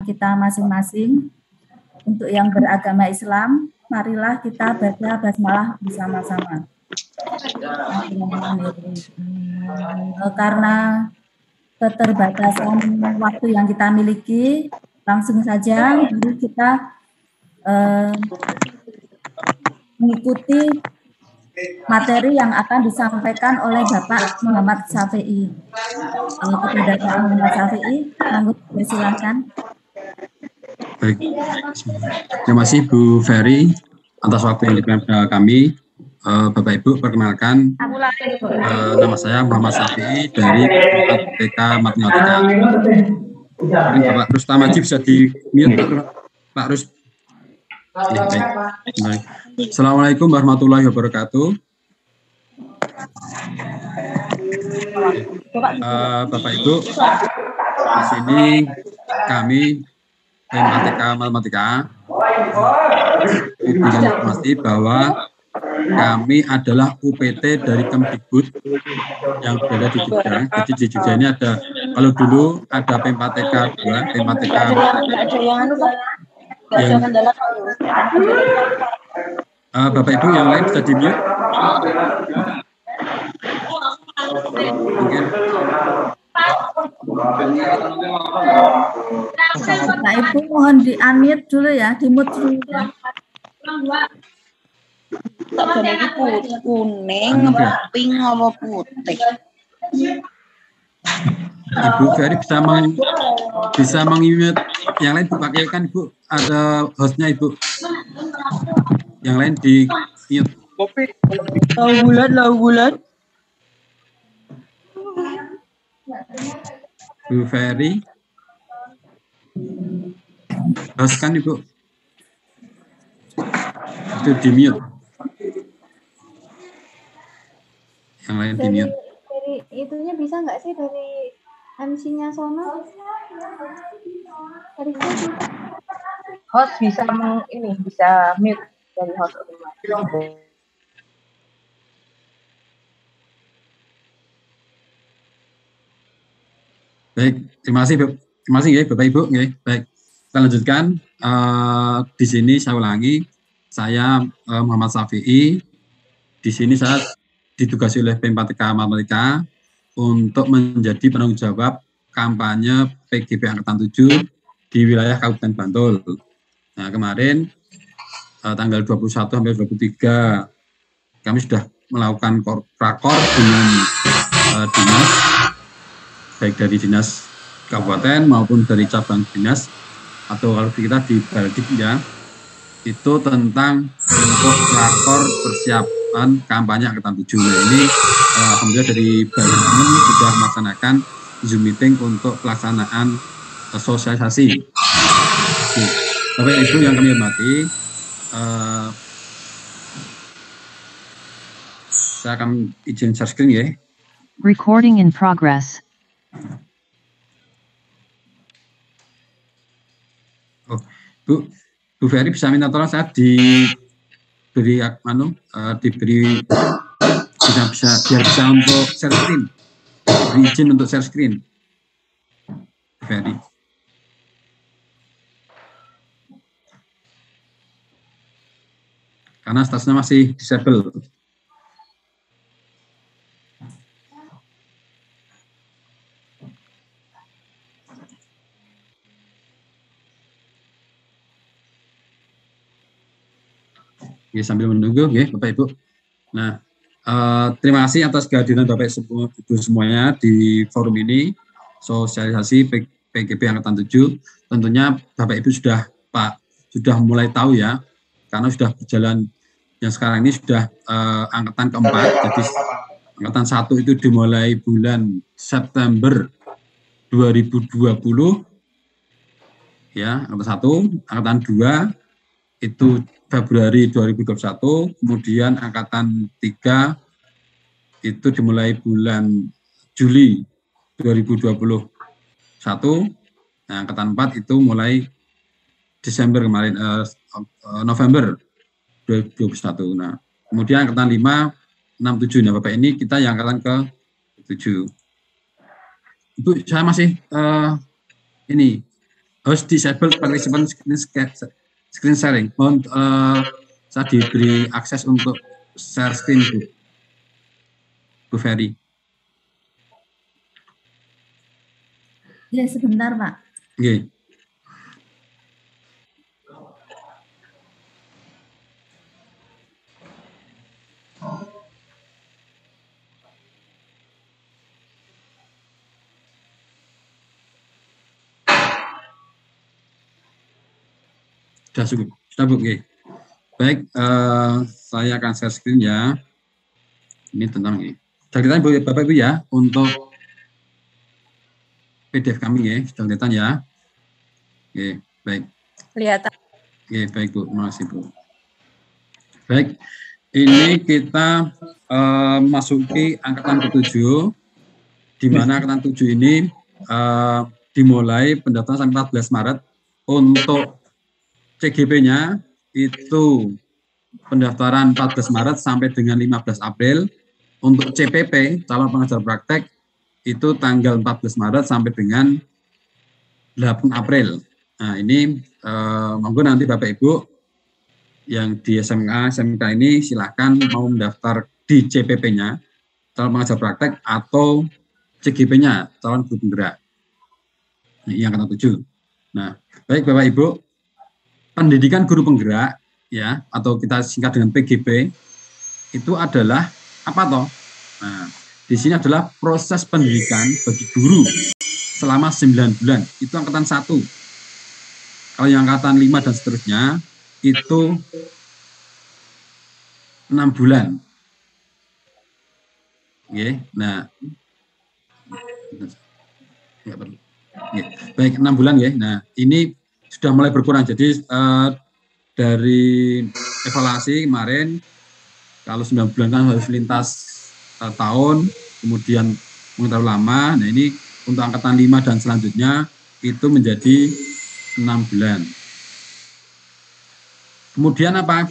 kita masing-masing. Untuk yang beragama Islam, marilah kita baca basmalah bersama-sama. Karena keterbatasan waktu yang kita miliki, langsung saja mari kita mengikuti materi yang akan disampaikan oleh Bapak Muhammad Syafi'i. Kepada Pak Muhammad Syafi'i, silakan. Baik, terima kasih Bu Ferry atas waktu yang diberikan kepada kami. Bapak Ibu, perkenalkan, nama saya Muhammad Syafi'i dari TK Matematika. Mungkin Bapak Rustam Haji bisa di-mute, Pak Rus. Ya, baik. Assalamualaikum warahmatullahi wabarakatuh. Bapak Ibu, di sini kami Matematika dengan informasi bahwa kami adalah UPT dari Kemdikbud yang berada di Jogja. Jadi di Jogja ini ada, kalau dulu ada P4TK 2, P4TK yang Bapak Ibu yang lain bisa di-mute. Mungkin Bapak Ibu mohon di-unmute dulu ya, di-mute dulu. Tak boleh kuning, pink, apa putih. Ibu Ferry bisa meng-mute yang lain, Bu, pakai kan Ibu ada hostnya Ibu. Yang lain di mute. Lau bulan. Bu Ferry, host kan Ibu. Itu di mute. Yang lain di mute. Dari itunya bisa nggak sih dari MC-nya sono? Dari Host bisa bisa mute dari host. Baik, terima kasih ya Bapak Ibu. Baik, kita lanjutkan. Di sini saya ulangi, saya Muhammad Syafi'i. Di sini saya ditugasi oleh P4TK Matematika untuk menjadi penanggung jawab kampanye PGP Angkatan 7 di wilayah Kabupaten Bantul. Nah, kemarin tanggal 21 sampai 23 kami sudah melakukan rakor dengan dinas, baik dari dinas kabupaten maupun dari cabang dinas, atau kalau kita di Baldik ya, itu tentang untuk rakor persiapan kampanye Angkatan 7. Nah, ini alhamdulillah dari Baldik sudah melaksanakan Zoom meeting untuk pelaksanaan sosialisasi. Bapak Ibu yang kami hormati, saya akan izin share screen ya. Recording in progress. Oh, Bu Ferry bisa minta tolong saya diberi diberi biar bisa untuk share screen. Beri izin untuk share screen. Bu Ferry. Karena statusnya masih disable. Oke, sambil menunggu, ya, Bapak Ibu. Nah, terima kasih atas kehadiran Bapak Ibu semuanya di forum ini, sosialisasi PGP Angkatan 7. Tentunya Bapak Ibu sudah mulai tahu ya, karena sudah berjalan, yang sekarang ini sudah angkatan keempat. Jadi angkatan 1 itu dimulai bulan September 2020, ya, angkatan 1, angkatan 2 itu Februari 2021, kemudian angkatan 3 itu dimulai bulan Juli 2021, nah, angkatan 4 itu mulai Desember kemarin, November 2021. Nah, kemudian angkatan 5, 6, 7. Nah, Bapak ini kita yang angkatan ke-7. Ibu, saya masih Host disable participant screen sharing. Mohon saya diberi akses untuk share screen, Bu Ferry. Ya, sebentar, Pak. Oke. Sudah Bu. Oke. Baik, saya akan share screen ya. Ini tentang ini. Sudah kelihatan Bu, Bapak Ibu ya untuk PDF kami ya, sudah kelihatan ya. Oke, baik. Kelihatan. Oke, baik Bu, terima kasih Bu. Baik, ini kita masuki angkatan ke-7, di mana angkatan 7 ini dimulai pendaftaran sampai 14 Maret. Untuk CGP-nya itu pendaftaran 14 Maret sampai dengan 15 April. Untuk CPP, calon pengajar praktek, itu tanggal 14 Maret sampai dengan 8 April. Nah, ini monggo nanti Bapak Ibu yang di SMK ini silahkan mau mendaftar di CPP-nya, calon pengajar praktek, atau CGP-nya, calon guru penggerak. Ini yang angkatan 7. Nah, baik Bapak Ibu, pendidikan guru penggerak ya, atau kita singkat dengan PGP, itu adalah apa toh? Nah, di sini adalah proses pendidikan bagi guru selama 9 bulan. Itu angkatan 1. Kalau yang angkatan 5 dan seterusnya itu 6 bulan. Oke, nah nggak perlu. Oke, baik 6 bulan ya. Nah, ini sudah mulai berkurang. Jadi dari evaluasi kemarin, kalau 9 bulan kan harus lintas tahun, kemudian mungkin terlalu lama. Nah, ini untuk angkatan 5 dan selanjutnya itu menjadi 6 bulan. Kemudian apa?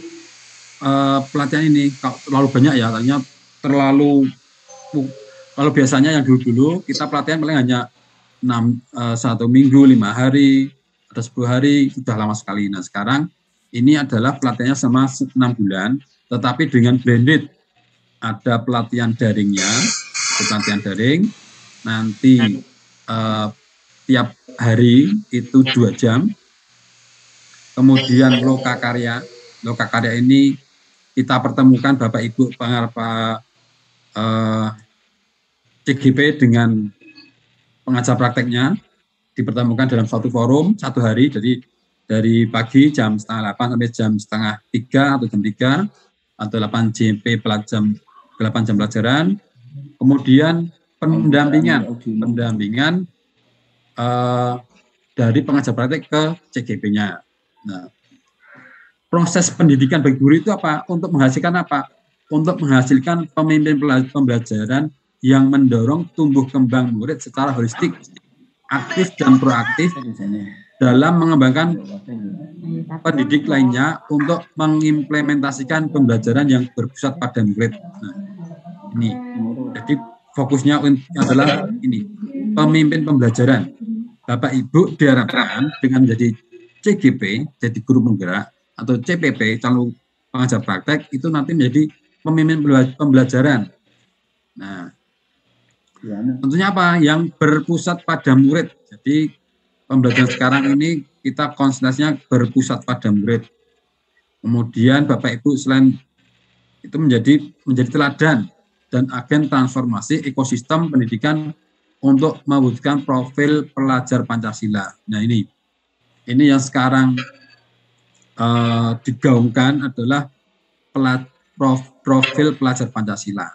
Pelatihan ini kalau terlalu banyak ya, artinya terlalu, kalau biasanya yang dulu-dulu kita pelatihan paling hanya 1 minggu, 5 hari, atau 10 hari, sudah lama sekali. Nah, sekarang ini adalah pelatihannya sama 6 bulan, tetapi dengan blended. Ada pelatihan daringnya, pelatihan daring, nanti tiap hari itu 2 jam. Kemudian lokakarya ini kita pertemukan Bapak Ibu pengarah CGP dengan pengajar prakteknya, dipertemukan dalam suatu forum 1 hari, jadi dari pagi jam 7:30 sampai jam 2:30 atau jam 3 atau 8 jam pelajaran. Kemudian pendampingan dari pengajar praktek ke CGP-nya. Nah, proses pendidikan bagi guru itu apa? Untuk menghasilkan apa? Untuk menghasilkan pemimpin pembelajaran yang mendorong tumbuh kembang murid secara holistik, aktif dan proaktif dalam mengembangkan pendidik lainnya untuk mengimplementasikan pembelajaran yang berpusat pada murid. Nah, ini jadi fokusnya adalah ini, pemimpin pembelajaran. Bapak Ibu diharapkan dengan menjadi CGP, jadi guru penggerak, atau CPP, calon pengajar praktek, itu nanti menjadi pemimpin pembelajaran. Nah, tentunya apa? Yang berpusat pada murid. Jadi pembelajaran sekarang ini kita konsentrasinya berpusat pada murid. Kemudian Bapak Ibu selain itu menjadi teladan dan agen transformasi ekosistem pendidikan untuk mewujudkan profil pelajar Pancasila. Nah, ini yang sekarang digaungkan adalah profil pelajar Pancasila.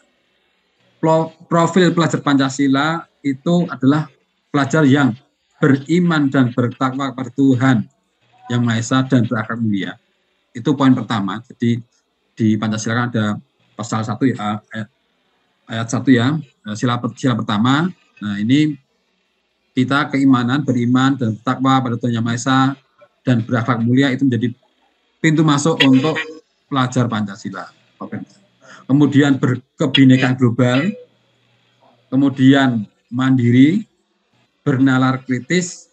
Profil pelajar Pancasila itu adalah pelajar yang beriman dan bertakwa kepada Tuhan Yang Maha Esa dan berakhlak mulia. Itu poin pertama. Jadi di Pancasila kan ada pasal 1 ya, ayat 1 ya, sila pertama. Nah, ini kita keimanan, beriman dan bertakwa pada Tuhan Yang Maha Esa dan berakhlak mulia itu menjadi pintu masuk untuk pelajar Pancasila. Kemudian berkebinekaan global, kemudian mandiri, bernalar kritis,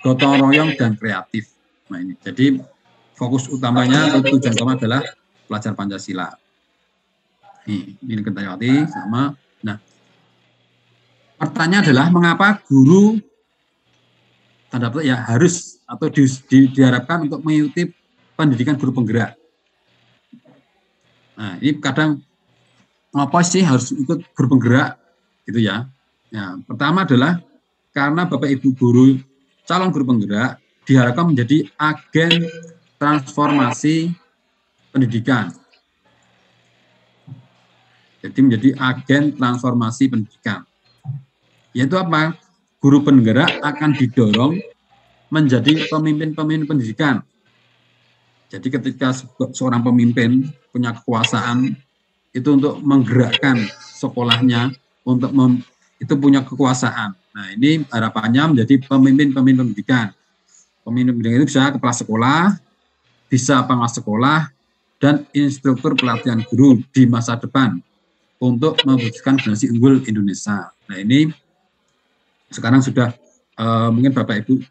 gotong royong dan kreatif. Nah ini, jadi fokus utamanya atau tujuan utama adalah belajar Pancasila. Ini Kertajawati sama. Nah, pertanyaan adalah mengapa guru tanda petik ya harus atau diharapkan untuk mengikuti pendidikan guru penggerak. Nah, ini kadang apa sih harus ikut guru penggerak gitu ya. Ya, pertama adalah karena Bapak Ibu guru calon guru penggerak diharapkan menjadi agen transformasi pendidikan. Jadi menjadi agen transformasi pendidikan. Yaitu apa? Guru penggerak akan didorong menjadi pemimpin-pemimpin pendidikan. Jadi ketika seorang pemimpin punya kekuasaan itu untuk menggerakkan sekolahnya, untuk itu punya kekuasaan. Nah ini harapannya menjadi pemimpin-pemimpin pendidikan. Pemimpin pendidikan itu bisa kepala sekolah, bisa pengawas sekolah, dan instruktur pelatihan guru di masa depan untuk mewujudkan generasi unggul Indonesia. Nah ini sekarang sudah mungkin Bapak Ibu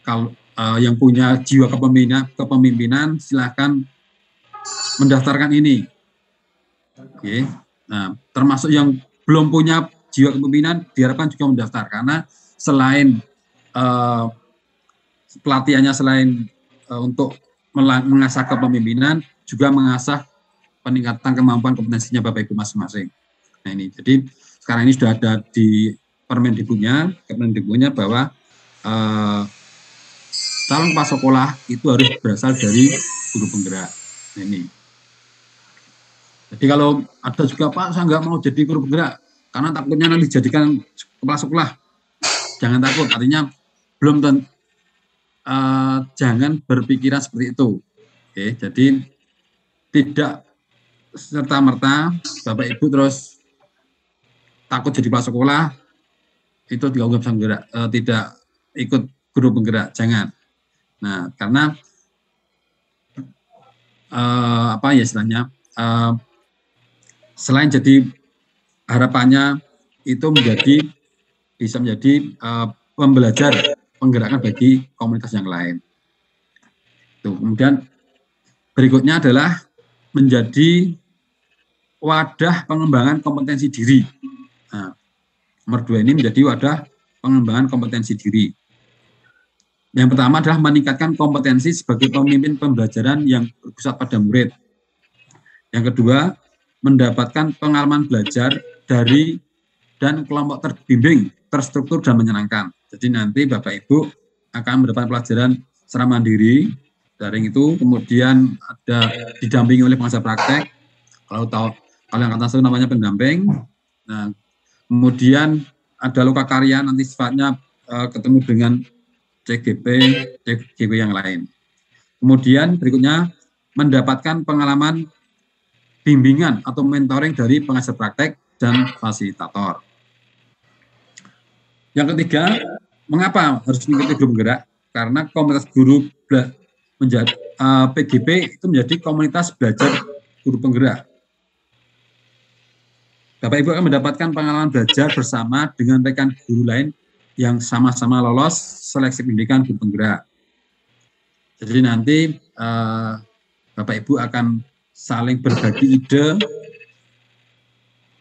kalau yang punya jiwa kepemimpinan silahkan mendaftarkan ini. Oke. Nah termasuk yang belum punya jiwa kepemimpinan diharapkan juga mendaftar karena selain pelatihannya selain untuk mengasah kepemimpinan juga mengasah peningkatan kemampuan kompetensinya Bapak Ibu masing-masing. Nah ini, jadi sekarang ini sudah ada di Kemendikbudnya bahwa calon kepala sekolah itu harus berasal dari guru penggerak. Nah, ini. Jadi kalau ada juga Pak, saya nggak mau jadi guru penggerak karena takutnya nanti dijadikan kepala sekolah. Jangan takut, artinya belum tentu. Jangan berpikiran seperti itu. Oke, jadi tidak serta-merta Bapak Ibu terus takut jadi kepala sekolah itu tidak bisa bergerak, tidak ikut guru penggerak, jangan. Nah, karena apa ya istilahnya, selain jadi harapannya itu bisa menjadi pembelajar penggerakan bagi komunitas yang lain. Tuh, kemudian berikutnya adalah menjadi wadah pengembangan kompetensi diri. Nah, nomor 2 ini menjadi wadah pengembangan kompetensi diri. Yang pertama adalah meningkatkan kompetensi sebagai pemimpin pembelajaran yang berpusat pada murid. Yang kedua, mendapatkan pengalaman belajar dari dan kelompok terbimbing, terstruktur dan menyenangkan. Jadi nanti Bapak Ibu akan mendapatkan pelajaran secara mandiri, daring itu, kemudian ada didampingi oleh pengajar praktek. Kalau yang kata saya namanya pendamping. Nah, kemudian ada loka karya nanti sifatnya ketemu dengan CGP yang lain. Kemudian berikutnya mendapatkan pengalaman bimbingan atau mentoring dari pengajar praktek dan fasilitator. Yang ketiga, mengapa harus mengikuti guru penggerak? Karena komunitas guru menjadi PGP itu menjadi komunitas belajar guru penggerak. Bapak Ibu akan mendapatkan pengalaman belajar bersama dengan rekan guru lain yang sama-sama lolos seleksi pendidikan guru penggerak. Jadi nanti Bapak Ibu akan saling berbagi ide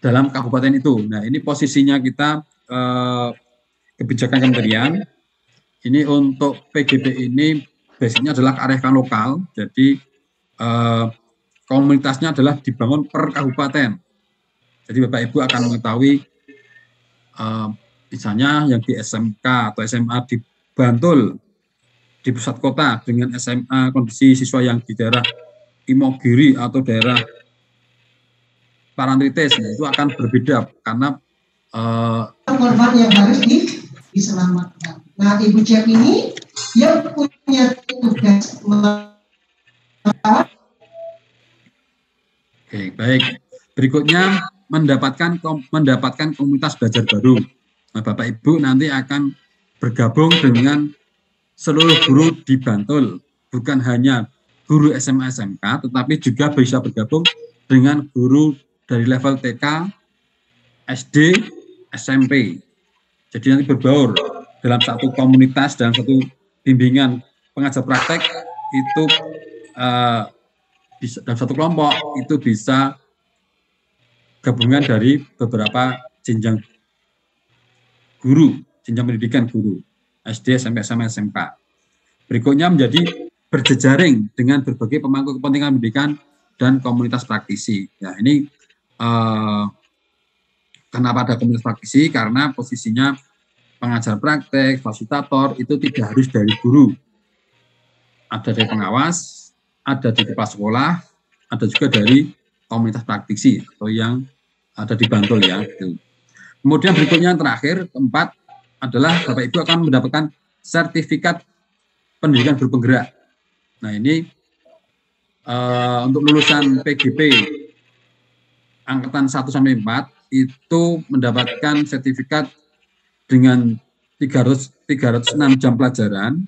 dalam kabupaten itu. Nah ini posisinya kita kebijakan kementerian. Ini untuk PGP ini basicnya adalah kearifan lokal. Jadi komunitasnya adalah dibangun per kabupaten. Jadi Bapak Ibu akan mengetahui misalnya yang di SMK atau SMA di Bantul, di pusat kota dengan SMA kondisi siswa yang di daerah Imogiri atau daerah Parantritis, nah, itu akan berbeda karena korban yang harus diselamatkan. Nah, Ibu Cep ini yang punya tugas. Oke, baik. Berikutnya mendapatkan komunitas belajar baru. Nah, Bapak Ibu nanti akan bergabung dengan seluruh guru di Bantul, bukan hanya guru SMA SMK, tetapi juga bisa bergabung dengan guru dari level TK, SD, SMP. Jadi nanti berbaur. dalam satu komunitas, dalam satu bimbingan pengajar praktek itu bisa, dalam satu kelompok itu bisa gabungan dari beberapa jenjang guru, jenjang pendidikan guru, SD, SMP, SMA, SMK. Berikutnya menjadi berjejaring dengan berbagai pemangku kepentingan pendidikan dan komunitas praktisi. Ya, ini kenapa ada komunitas praktisi? Karena posisinya pengajar praktek, fasilitator itu tidak harus dari guru. Ada dari pengawas, ada di kepala sekolah, ada juga dari komunitas praktisi atau yang ada di Bantul ya. Gitu. Kemudian berikutnya yang terakhir, keempat adalah Bapak Ibu akan mendapatkan sertifikat pendidikan guru penggerak. Nah ini untuk lulusan PGP angkatan 1-4 itu mendapatkan sertifikat dengan 306 jam pelajaran,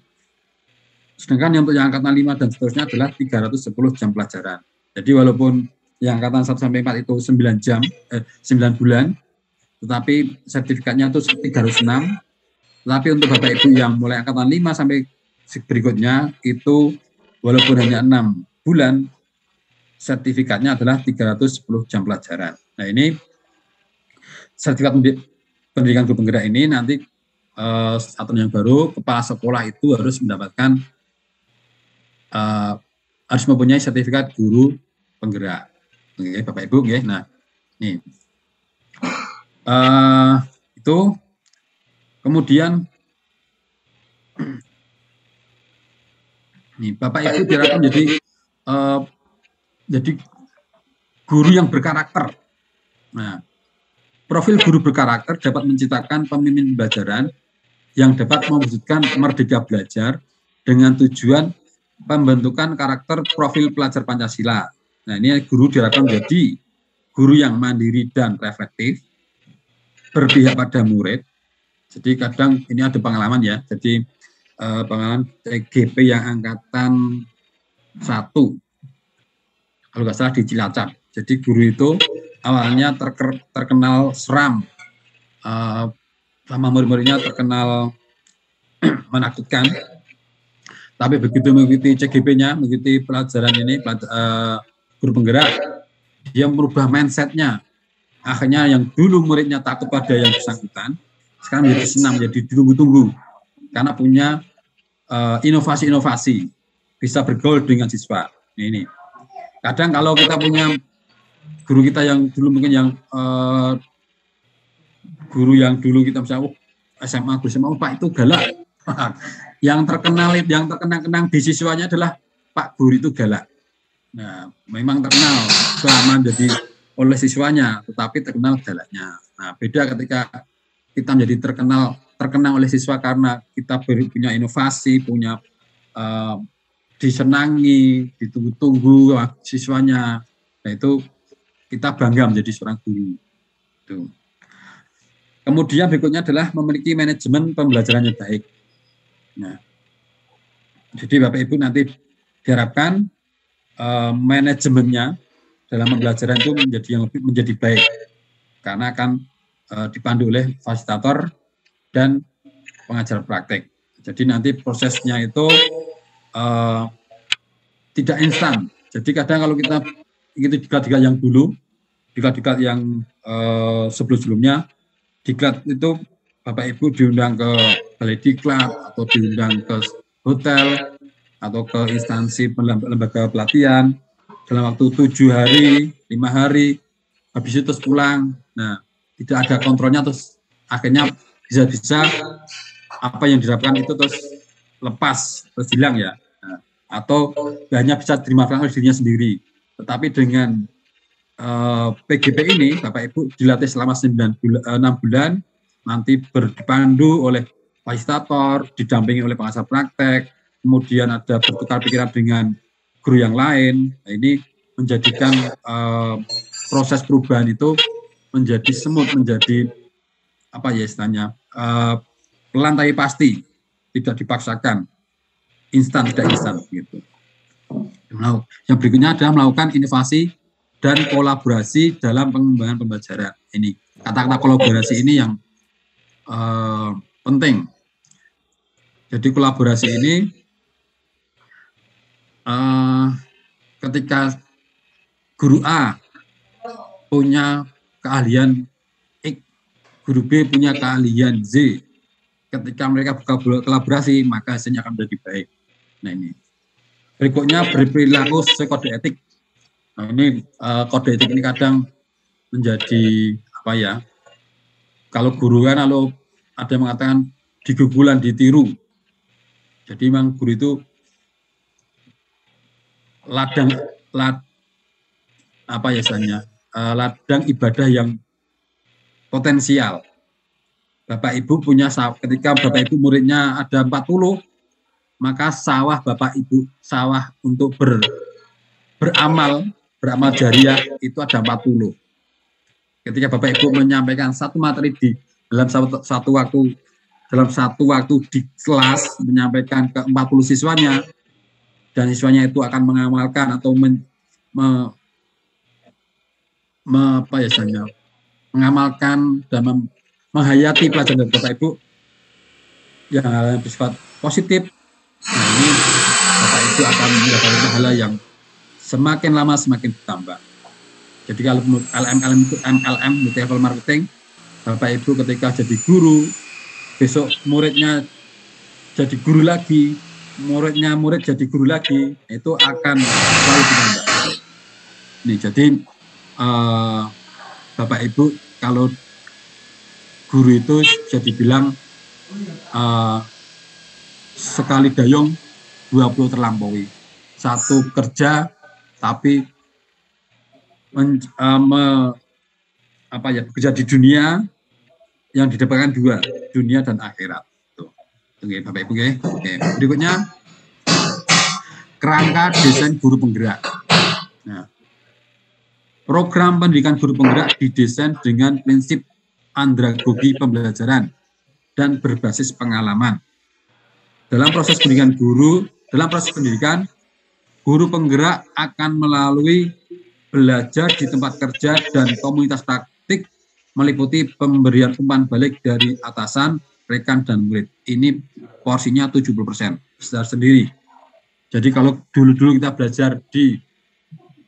sedangkan untuk yang angkatan 5 dan seterusnya adalah 310 jam pelajaran. Jadi walaupun yang angkatan 1-4 itu 9 bulan, tetapi sertifikatnya itu 306, tetapi untuk Bapak Ibu yang mulai angkatan 5 sampai berikutnya itu walaupun hanya 6 bulan, sertifikatnya adalah 310 jam pelajaran. Nah ini sertifikat pendidikan guru penggerak ini nanti aturan yang baru, kepala sekolah itu harus mendapatkan harus mempunyai sertifikat guru penggerak. Oke, Bapak Ibu, ya. Nah, nih itu kemudian nih Bapak Ibu diharapkan jadi guru yang berkarakter. Nah, profil guru berkarakter dapat menciptakan pemimpin pembelajaran yang dapat mewujudkan merdeka belajar dengan tujuan pembentukan karakter profil pelajar Pancasila. Nah, ini guru diharapkan menjadi guru yang mandiri dan reflektif, berpihak pada murid. Jadi kadang ini ada pengalaman ya, jadi pengalaman TGP yang angkatan 1, kalau nggak salah di Cilacap. Jadi guru itu awalnya terkenal seram, sama murid-muridnya terkenal menakutkan, tapi begitu mengikuti CGP-nya, mengikuti pelajaran ini, guru penggerak, dia merubah mindset-nya. Akhirnya yang dulu muridnya takut pada yang bersangkutan, sekarang menjadi senang, menjadi ditunggu-tunggu, karena punya inovasi-inovasi, bisa bergaul dengan siswa. Ini kadang kalau kita punya guru kita yang dulu mungkin yang guru yang dulu kita misalnya SMA, guru SMA, Pak itu galak. yang terkenang di siswanya adalah Pak Guru itu galak. Nah, memang terkenal selama jadi oleh siswanya, tetapi terkenal galaknya. Nah, beda ketika kita menjadi terkenal oleh siswa karena kita punya inovasi, punya disenangi, ditunggu-tunggu siswanya. Nah, itu kita bangga menjadi seorang guru. Itu. Kemudian berikutnya adalah memiliki manajemen pembelajaran yang baik. Nah, jadi Bapak Ibu nanti diharapkan manajemennya dalam pembelajaran itu menjadi baik, karena akan dipandu oleh fasilitator dan pengajar praktek. Jadi nanti prosesnya itu tidak instan. Jadi kadang kalau kita diklat yang dulu, diklat yang sebelum-sebelumnya, diklat itu Bapak Ibu diundang ke balai diklat atau diundang ke hotel atau ke instansi lembaga pelatihan dalam waktu 7 hari, 5 hari, habis itu terus pulang. Nah, tidak ada kontrolnya, terus akhirnya bisa apa yang diharapkan itu terus lepas, terus hilang ya. Nah, atau hanya bisa dimaafkan oleh dirinya sendiri. Tetapi dengan PGP ini, Bapak Ibu dilatih selama 6 bulan, nanti dipandu oleh fasilitator, didampingi oleh pengajar praktek, kemudian ada bertukar pikiran dengan guru yang lain. Nah, ini menjadikan proses perubahan itu menjadi semut, menjadi apa ya istilahnya, pelan tapi pasti, tidak dipaksakan, instan tidak instan gitu. Nah, yang berikutnya adalah melakukan inovasi dan kolaborasi dalam pengembangan pembelajaran. Ini kata-kata kolaborasi ini yang penting. Jadi kolaborasi ini ketika guru A punya keahlian X, guru B punya keahlian Z. Ketika mereka kolaborasi, maka hasilnya akan menjadi baik. Nah ini. Berikutnya berperilaku sesuai kode etik. Nah ini kode etik ini kadang menjadi apa ya? Kalau guru kan lalu ada yang mengatakan digugulan ditiru. Jadi memang guru itu ladang ibadah yang potensial. Bapak Ibu punya ketika Bapak Ibu muridnya ada 40, maka sawah Bapak Ibu, sawah untuk beramal jariah itu ada 40. Ketika Bapak Ibu menyampaikan satu materi dalam satu waktu di kelas, menyampaikan ke 40 siswanya, dan siswanya itu akan mengamalkan atau mengamalkan dan menghayati pelajaran dari Bapak Ibu yang bersifat positif. Nah ini Bapak Ibu akan mendapatkan pahala yang semakin lama semakin bertambah. Jadi kalau MLM multi-level marketing, Bapak Ibu ketika jadi guru, besok muridnya jadi guru lagi, murid jadi guru lagi, itu akan selalu bertambah. Nih jadi Bapak Ibu kalau guru itu jadi bilang sekali dayung 20 terlampaui. Satu kerja tapi bekerja di dunia yang didapatkan dua, dunia dan akhirat. Tuh. Oke, Bapak Ibu, oke. Berikutnya kerangka desain guru penggerak. Nah, program pendidikan guru penggerak didesain dengan prinsip andragogi pembelajaran dan berbasis pengalaman. Dalam proses pendidikan, guru penggerak akan melalui belajar di tempat kerja dan komunitas praktik meliputi pemberian umpan balik dari atasan, rekan, dan murid. Ini porsinya 70%, besar sendiri. Jadi kalau dulu-dulu kita belajar di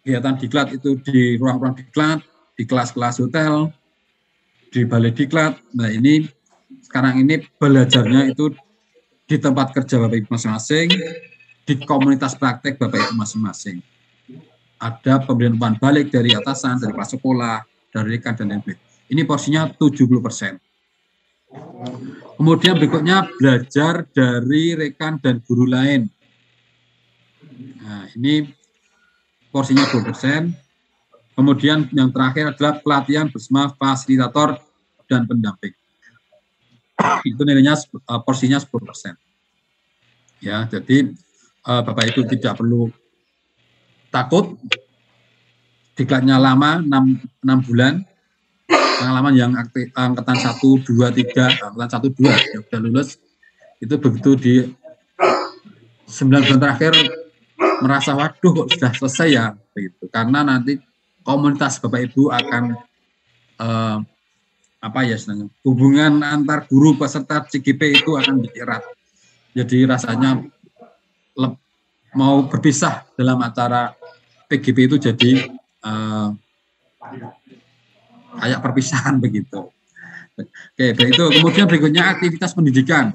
kegiatan diklat itu di ruang-ruang diklat, di kelas-kelas hotel, di balai diklat. Nah ini sekarang ini belajarnya itu di tempat kerja Bapak Ibu masing-masing, di komunitas praktek Bapak Ibu masing-masing. Ada pemberian umpan balik dari atasan, dari kelas sekolah, dari rekan dan lain-lain. Ini porsinya 70%. Kemudian berikutnya belajar dari rekan dan guru lain. Nah, ini porsinya 20%. Kemudian yang terakhir adalah pelatihan bersama fasilitator dan pendamping. Itu nilainya porsinya 10%. Ya, jadi Bapak Ibu tidak perlu takut. Diklatnya lama 6 bulan. Pengalaman yang angkatan 1, 2, 3, angkatan 1, 2 yang sudah lulus itu begitu di 9 bulan terakhir merasa waduh kok sudah selesai ya begitu. Karena nanti komunitas Bapak Ibu akan hubungan antar guru peserta CGP itu akan erat. Jadi rasanya mau berpisah dalam acara PGP itu jadi kayak perpisahan begitu. Oke, baik itu. Kemudian berikutnya aktivitas pendidikan.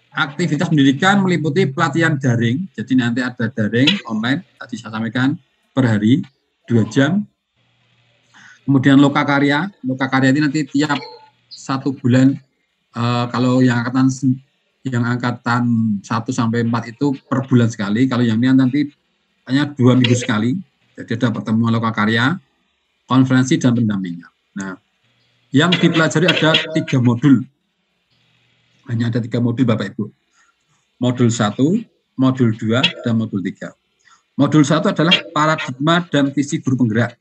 Aktivitas pendidikan meliputi pelatihan daring. Jadi nanti ada daring online, tadi saya sampaikan per hari 2 jam. Kemudian lokakarya. Lokakarya ini nanti tiap 1 bulan. Kalau yang angkatan 1 sampai 4 itu per bulan sekali. Kalau yang ini nanti hanya 2 minggu sekali. Jadi ada pertemuan lokakarya, konferensi dan pendampingan. Nah, yang dipelajari ada 3 modul. Hanya ada 3 modul Bapak Ibu. Modul 1, modul 2, dan modul 3. Modul 1 adalah paradigma dan visi guru penggerak.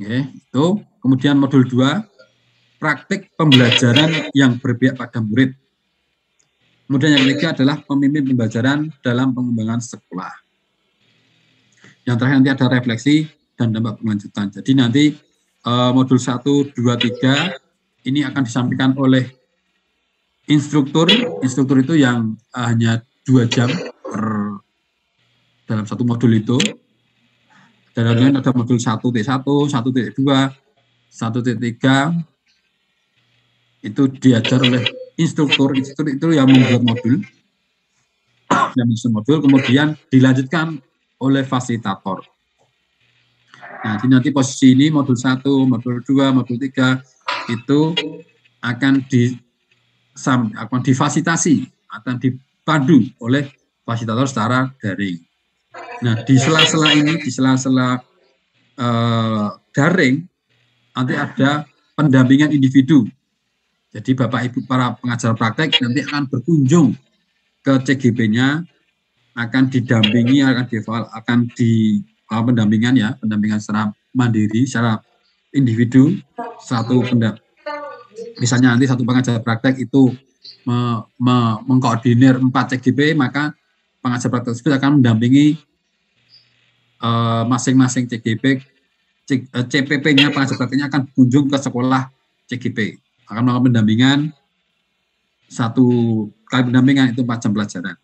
Oke, itu. Kemudian modul 2, praktik pembelajaran yang berpihak pada murid. Kemudian yang ketiga adalah pemimpin pembelajaran dalam pengembangan sekolah. Yang terakhir nanti ada refleksi dan dampak berkelanjutan. Jadi nanti modul 1, 2, 3 ini akan disampaikan oleh instruktur itu yang hanya 2 jam dalam satu modul itu. Dan kemudian ada modul 1.1, 1.2, 1.3 itu diajar oleh instruktur itu yang membuat modul, kemudian dilanjutkan oleh fasilitator. Nah, nanti posisi ini modul 1, modul 2, modul 3 itu akan difasilitasi, akan dipandu oleh fasilitator secara daring. Nah, di sela-sela ini, di sela-sela daring, nanti ada pendampingan individu. Jadi Bapak Ibu para pengajar praktek nanti akan berkunjung ke CGP-nya, akan didampingi, akan di pendampingan ya, pendampingan secara mandiri, secara individu. Misalnya nanti satu pengajar praktek itu mengkoordinir 4 CGP, maka pengajar praktek tersebut akan mendampingi masing-masing CGP, CPP-nya, pengajar prakteknya akan berkunjung ke sekolah CGP, akan melakukan pendampingan, 1 kali pendampingan itu 4 jam pelajaran.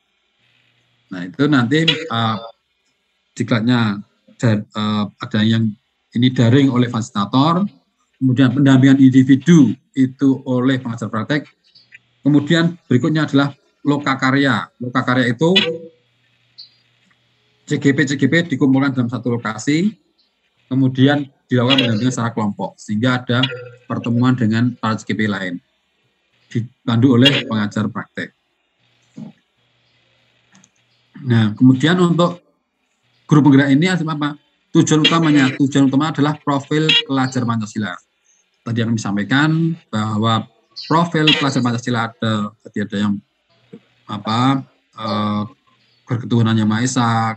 Nah, itu nanti diklatnya ada yang ini daring oleh fasilitator, kemudian pendampingan individu itu oleh pengajar praktek, kemudian berikutnya adalah lokakarya. Lokakarya itu CGP dikumpulkan dalam satu lokasi, kemudian dilakukan pendampingan secara kelompok, sehingga ada pertemuan dengan para CGP lain, dipandu oleh pengajar praktek. Nah, kemudian untuk grup penggerak ini apa? Tujuan utama adalah profil pelajar Pancasila. Tadi yang disampaikan bahwa profil pelajar Pancasila ada yang berketuhanan Yang Maha Esa,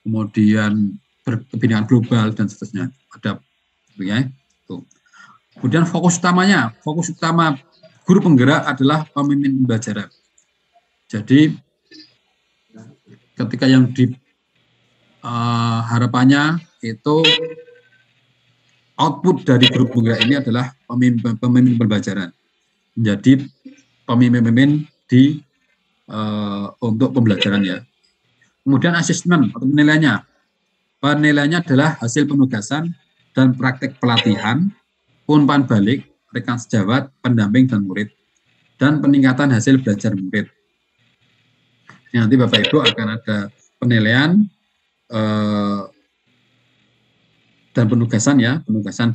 kemudian berkebinekaan global dan seterusnya. Ada ya. Kemudian fokus utama guru penggerak adalah pemimpin pembelajaran. Jadi ketika yang harapannya itu output dari grup penggerak ini adalah pemimpin pembelajaran, menjadi pemimpin untuk pembelajaran ya. Kemudian asesmen atau penilaiannya adalah hasil penugasan dan praktek pelatihan, umpan balik, rekan sejawat, pendamping dan murid, dan peningkatan hasil belajar murid. Nanti Bapak Ibu akan ada penilaian dan penugasan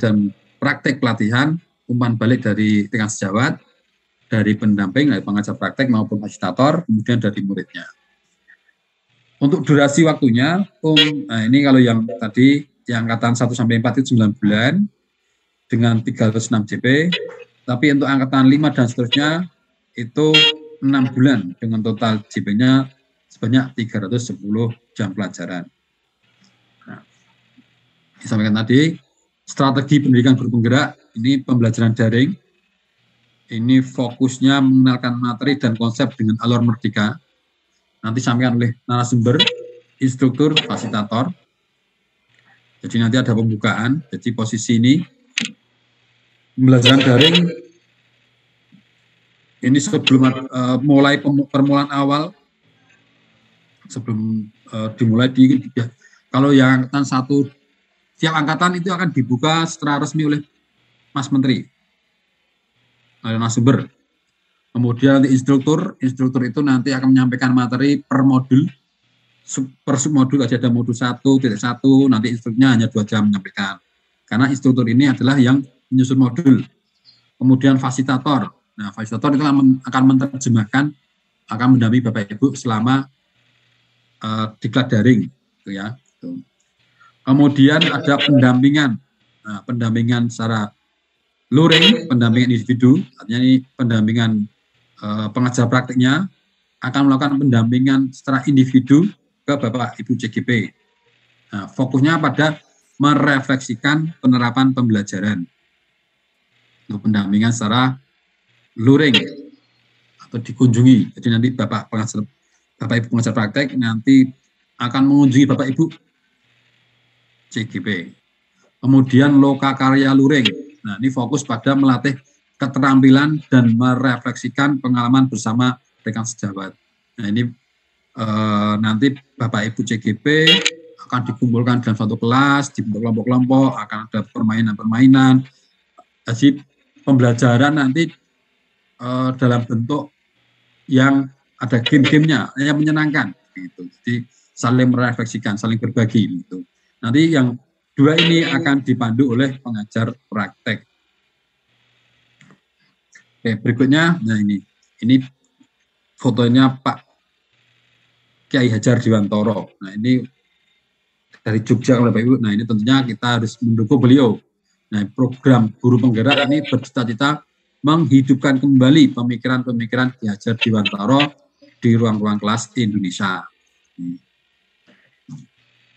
dan praktek pelatihan, umpan balik dari rekan sejawat, dari pendamping, dari pengajar praktek maupun fasilitator, kemudian dari muridnya. Untuk durasi waktunya, ini kalau yang tadi yang angkatan 1-4 itu 9 bulan dengan 306 JP, tapi untuk angkatan 5 dan seterusnya itu 6 bulan dengan total JP-nya sebanyak 310 jam pelajaran. Nah, disampaikan tadi, strategi pendidikan guru penggerak, ini pembelajaran daring, ini fokusnya mengenalkan materi dan konsep dengan alur merdeka, nanti disampaikan oleh narasumber, instruktur, fasilitator. Jadi nanti ada pembukaan, jadi posisi ini, pembelajaran daring, ini sebelum mulai permulaan awal, sebelum dimulai kalau yang angkatan 1, tiap angkatan itu akan dibuka secara resmi oleh Mas Menteri, oleh narasumber. Kemudian nanti instruktur itu nanti akan menyampaikan materi per modul, per submodul aja ada modul 1.1, nanti instrukturnya hanya 2 jam menyampaikan. Karena instruktur ini adalah yang menyusun modul. Kemudian fasilitator. Nah, fasilitator itu akan menerjemahkan, akan mendampingi Bapak Ibu selama diklat daring, gitu ya. Kemudian ada pendampingan, pendampingan secara luring, pendampingan individu, artinya ini pendampingan pengajar praktiknya akan melakukan pendampingan secara individu ke Bapak Ibu CGP. Nah, fokusnya pada merefleksikan penerapan pembelajaran. Untuk pendampingan secara luring atau dikunjungi. Jadi nanti Bapak Ibu pengajar praktek nanti akan mengunjungi Bapak Ibu CGP. Kemudian loka karya luring. Nah, ini fokus pada melatih keterampilan dan merefleksikan pengalaman bersama rekan sejawat. Nah ini nanti Bapak Ibu CGP akan dikumpulkan dalam suatu kelas, di kelompok-kelompok, akan ada permainan-permainan. Jadi pembelajaran nanti dalam bentuk yang ada game-gamenya, yang menyenangkan. Gitu. Jadi saling merefleksikan, saling berbagi. Gitu. Nanti yang dua ini akan dipandu oleh pengajar praktek. Oke, berikutnya, nah ini fotonya Pak Kiai Hajar Dewantoro. Nah ini dari Jogja oleh Bapak Ibu. Nah ini tentunya kita harus mendukung beliau. Nah program guru penggerak ini bercita-cita menghidupkan kembali pemikiran-pemikiran Ki Hajar Dewantoro di ruang-ruang kelas Indonesia.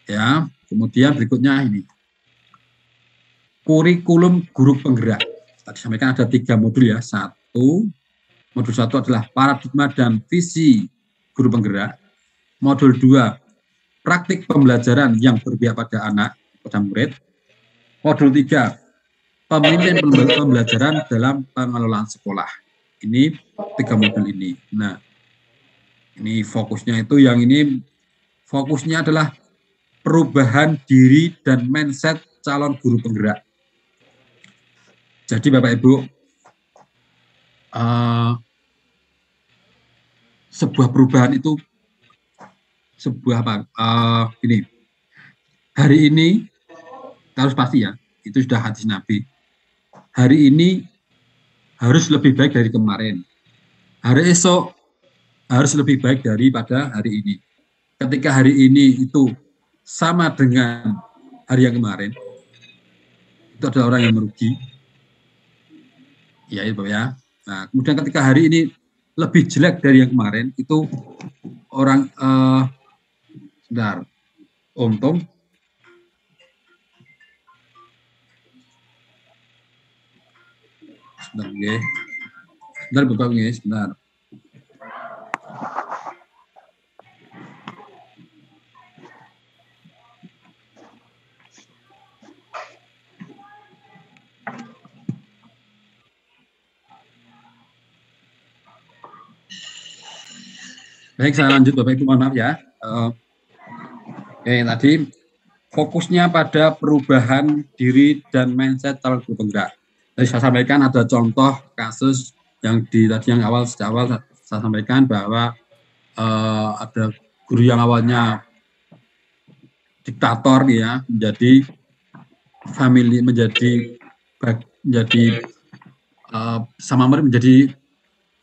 Ya, kemudian berikutnya ini kurikulum guru penggerak. Tadi sampaikan ada 3 modul ya. Modul 1 adalah paradigma dan visi guru penggerak. Modul 2, praktik pembelajaran yang berpihak pada anak, pada murid. Modul 3, pemimpin pembelajaran dalam pengelolaan sekolah. Ini 3 modul ini. Nah, ini fokusnya itu yang ini fokusnya adalah perubahan diri dan mindset calon guru penggerak. Jadi Bapak Ibu, sebuah perubahan itu ini hari ini harus pasti ya, itu sudah hadis Nabi. Hari ini harus lebih baik dari kemarin. Hari esok harus lebih baik daripada hari ini. Ketika hari ini itu sama dengan hari yang kemarin, itu adalah orang yang merugi. Ya, itu ya. Nah, kemudian ketika hari ini lebih jelek dari yang kemarin, itu orang untung. Sebentar Bapak nggih, sebentar. Baik, saya lanjut Bapak Ibu, mohon maaf ya. Tadi fokusnya pada perubahan diri dan mindset calon guru penggerak. Tadi saya sampaikan ada contoh kasus yang tadi yang sejak awal saya sampaikan bahwa ada guru yang awalnya diktator ya, menjadi sama murid, menjadi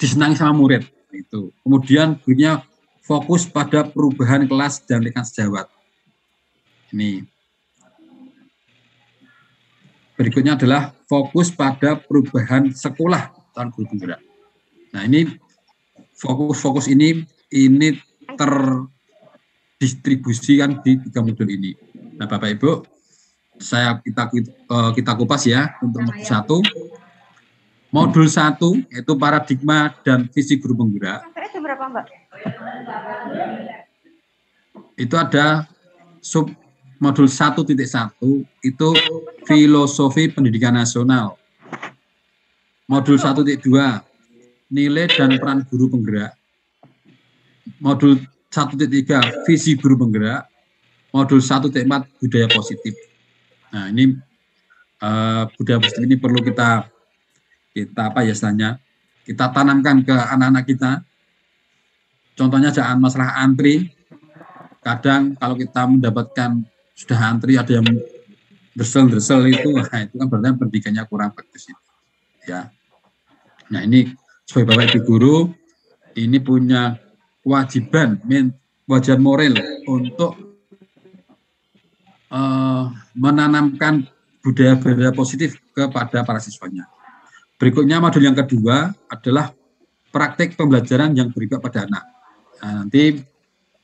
disenangi sama murid. Itu. Kemudian gurunya fokus pada perubahan kelas dan rekan sejawat. Ini. Berikutnya adalah fokus pada perubahan sekolah calon guru penggerak. Nah ini fokus ini terdistribusikan di 3 modul ini. Nah Bapak Ibu, kita kupas ya untuk modul 1. Modul 1 yaitu paradigma dan visi guru penggerak. Itu berapa, Mbak? Itu ada sub modul 1.1 itu filosofi pendidikan nasional. Modul 1.2 nilai dan peran guru penggerak. Modul 1.3 visi guru penggerak. Modul 1.4 budaya positif. Nah ini budaya positif ini perlu kita kita tanamkan ke anak-anak kita. Contohnya jangan masalah antri. Kadang kalau kita mendapatkan sudah antri ada yang dersel itu, nah itu kan berarti pendidikannya kurang bagus itu. Ya. Nah ini sebagai Bapak Ibu guru ini punya kewajiban moral untuk menanamkan budaya positif kepada para siswanya. Berikutnya modul yang kedua adalah praktek pembelajaran yang berpihak pada anak. Nah, nanti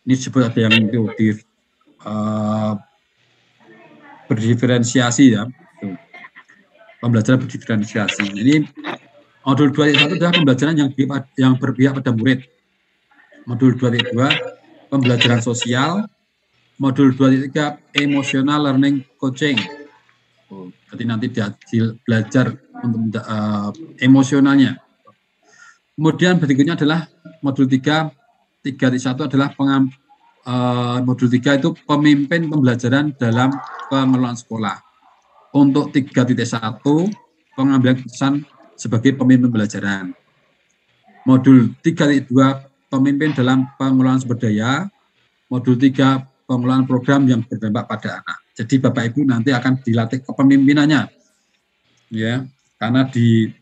ini disebut ada yang berdiferensiasi ya. Pembelajaran berdiferensiasi. Ini modul 2.1 adalah pembelajaran yang berpihak pada murid. Modul 2.2 pembelajaran sosial. Modul 2.3 emotional learning coaching. Jadi nanti belajar emosionalnya. Kemudian berikutnya adalah modul 3, 3.1 adalah modul 3 itu pemimpin pembelajaran dalam pengelolaan sekolah. Untuk 3.1 pengambilan keputusan sebagai pemimpin pembelajaran. Modul 3.2 pemimpin dalam pengelolaan sumber daya. Modul 3 pengelolaan program yang berdampak pada anak. Jadi Bapak Ibu nanti akan dilatih kepemimpinannya. Ya, karena di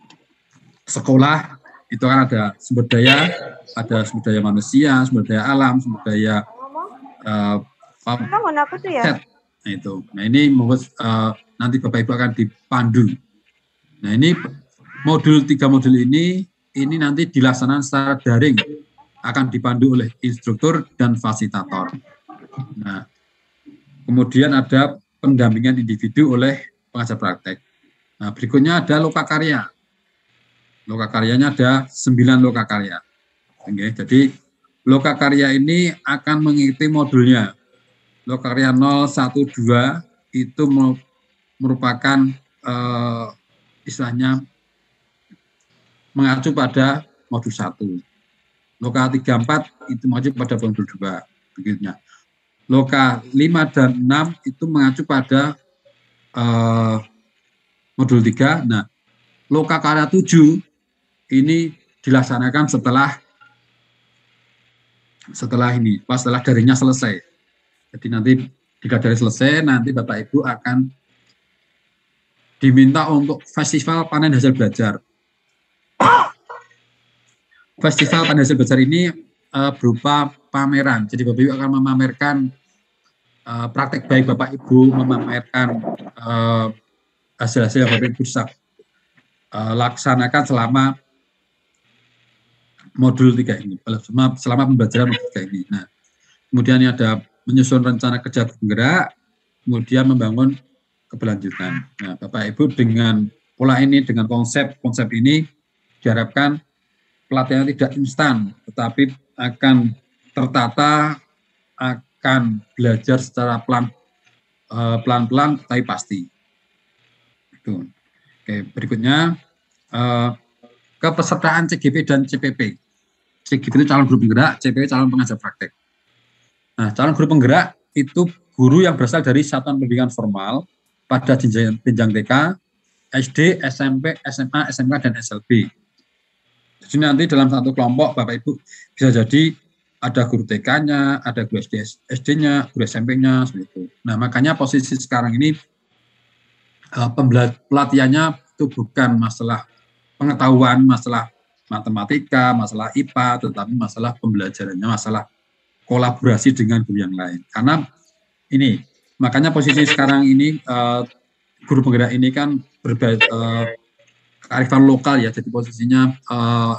sekolah itu kan ada sumber daya manusia, sumber daya alam, sumber daya set. Nah itu. Nah ini nanti Bapak Ibu akan dipandu. Nah ini modul 3 modul ini nanti dilaksanakan secara daring, akan dipandu oleh instruktur dan fasilitator. Nah, kemudian ada pendampingan individu oleh pengajar praktek. Nah, berikutnya ada lokakarya. Lokakaryanya ada 9 lokakarya. Oke, jadi lokakarya ini akan mengikuti modulnya. Lokakarya 0, 1, 2 itu merupakan istilahnya mengacu pada modul 1. Loka 3, 4 itu mengacu pada modul 2. Begitunya. Loka 5 dan 6 itu mengacu pada modul 3. Nah, loka karya 7 ini dilaksanakan setelah daringnya selesai. Jadi nanti jika daring selesai, nanti Bapak Ibu akan diminta untuk festival panen hasil belajar. Festival panen hasil belajar ini berupa pameran. Jadi Bapak Ibu akan memamerkan praktek baik Bapak Ibu, memamerkan hasil-hasil yang Bapak Ibu bisa laksanakan selama modul 3 ini, selama pembelajaran modul 3 ini. Nah, kemudian ada menyusun rencana kerja penggerak, kemudian membangun keberlanjutan. Nah, Bapak Ibu dengan pola ini, dengan konsep ini diharapkan pelatihan tidak instan, tetapi akan tertata, akan belajar secara pelan-pelan, tapi pasti. Itu. Oke, berikutnya kepesertaan CGP dan CPP. CGP itu calon guru penggerak, CPP calon pengajar praktek. Nah, calon guru penggerak itu guru yang berasal dari satuan pendidikan formal pada jenjang TK, SD, SMP, SMA, SMK, dan SLB. Jadi nanti dalam satu kelompok Bapak Ibu bisa jadi ada guru TK-nya, ada guru SD-nya, guru SMP-nya, seperti itu. Nah, makanya posisi sekarang ini pelatihannya itu bukan masalah pengetahuan, masalah matematika, masalah IPA, tetapi masalah pembelajarannya, masalah kolaborasi dengan guru yang lain. Karena ini, makanya posisi sekarang ini guru penggerak ini kan kearifan lokal ya, jadi posisinya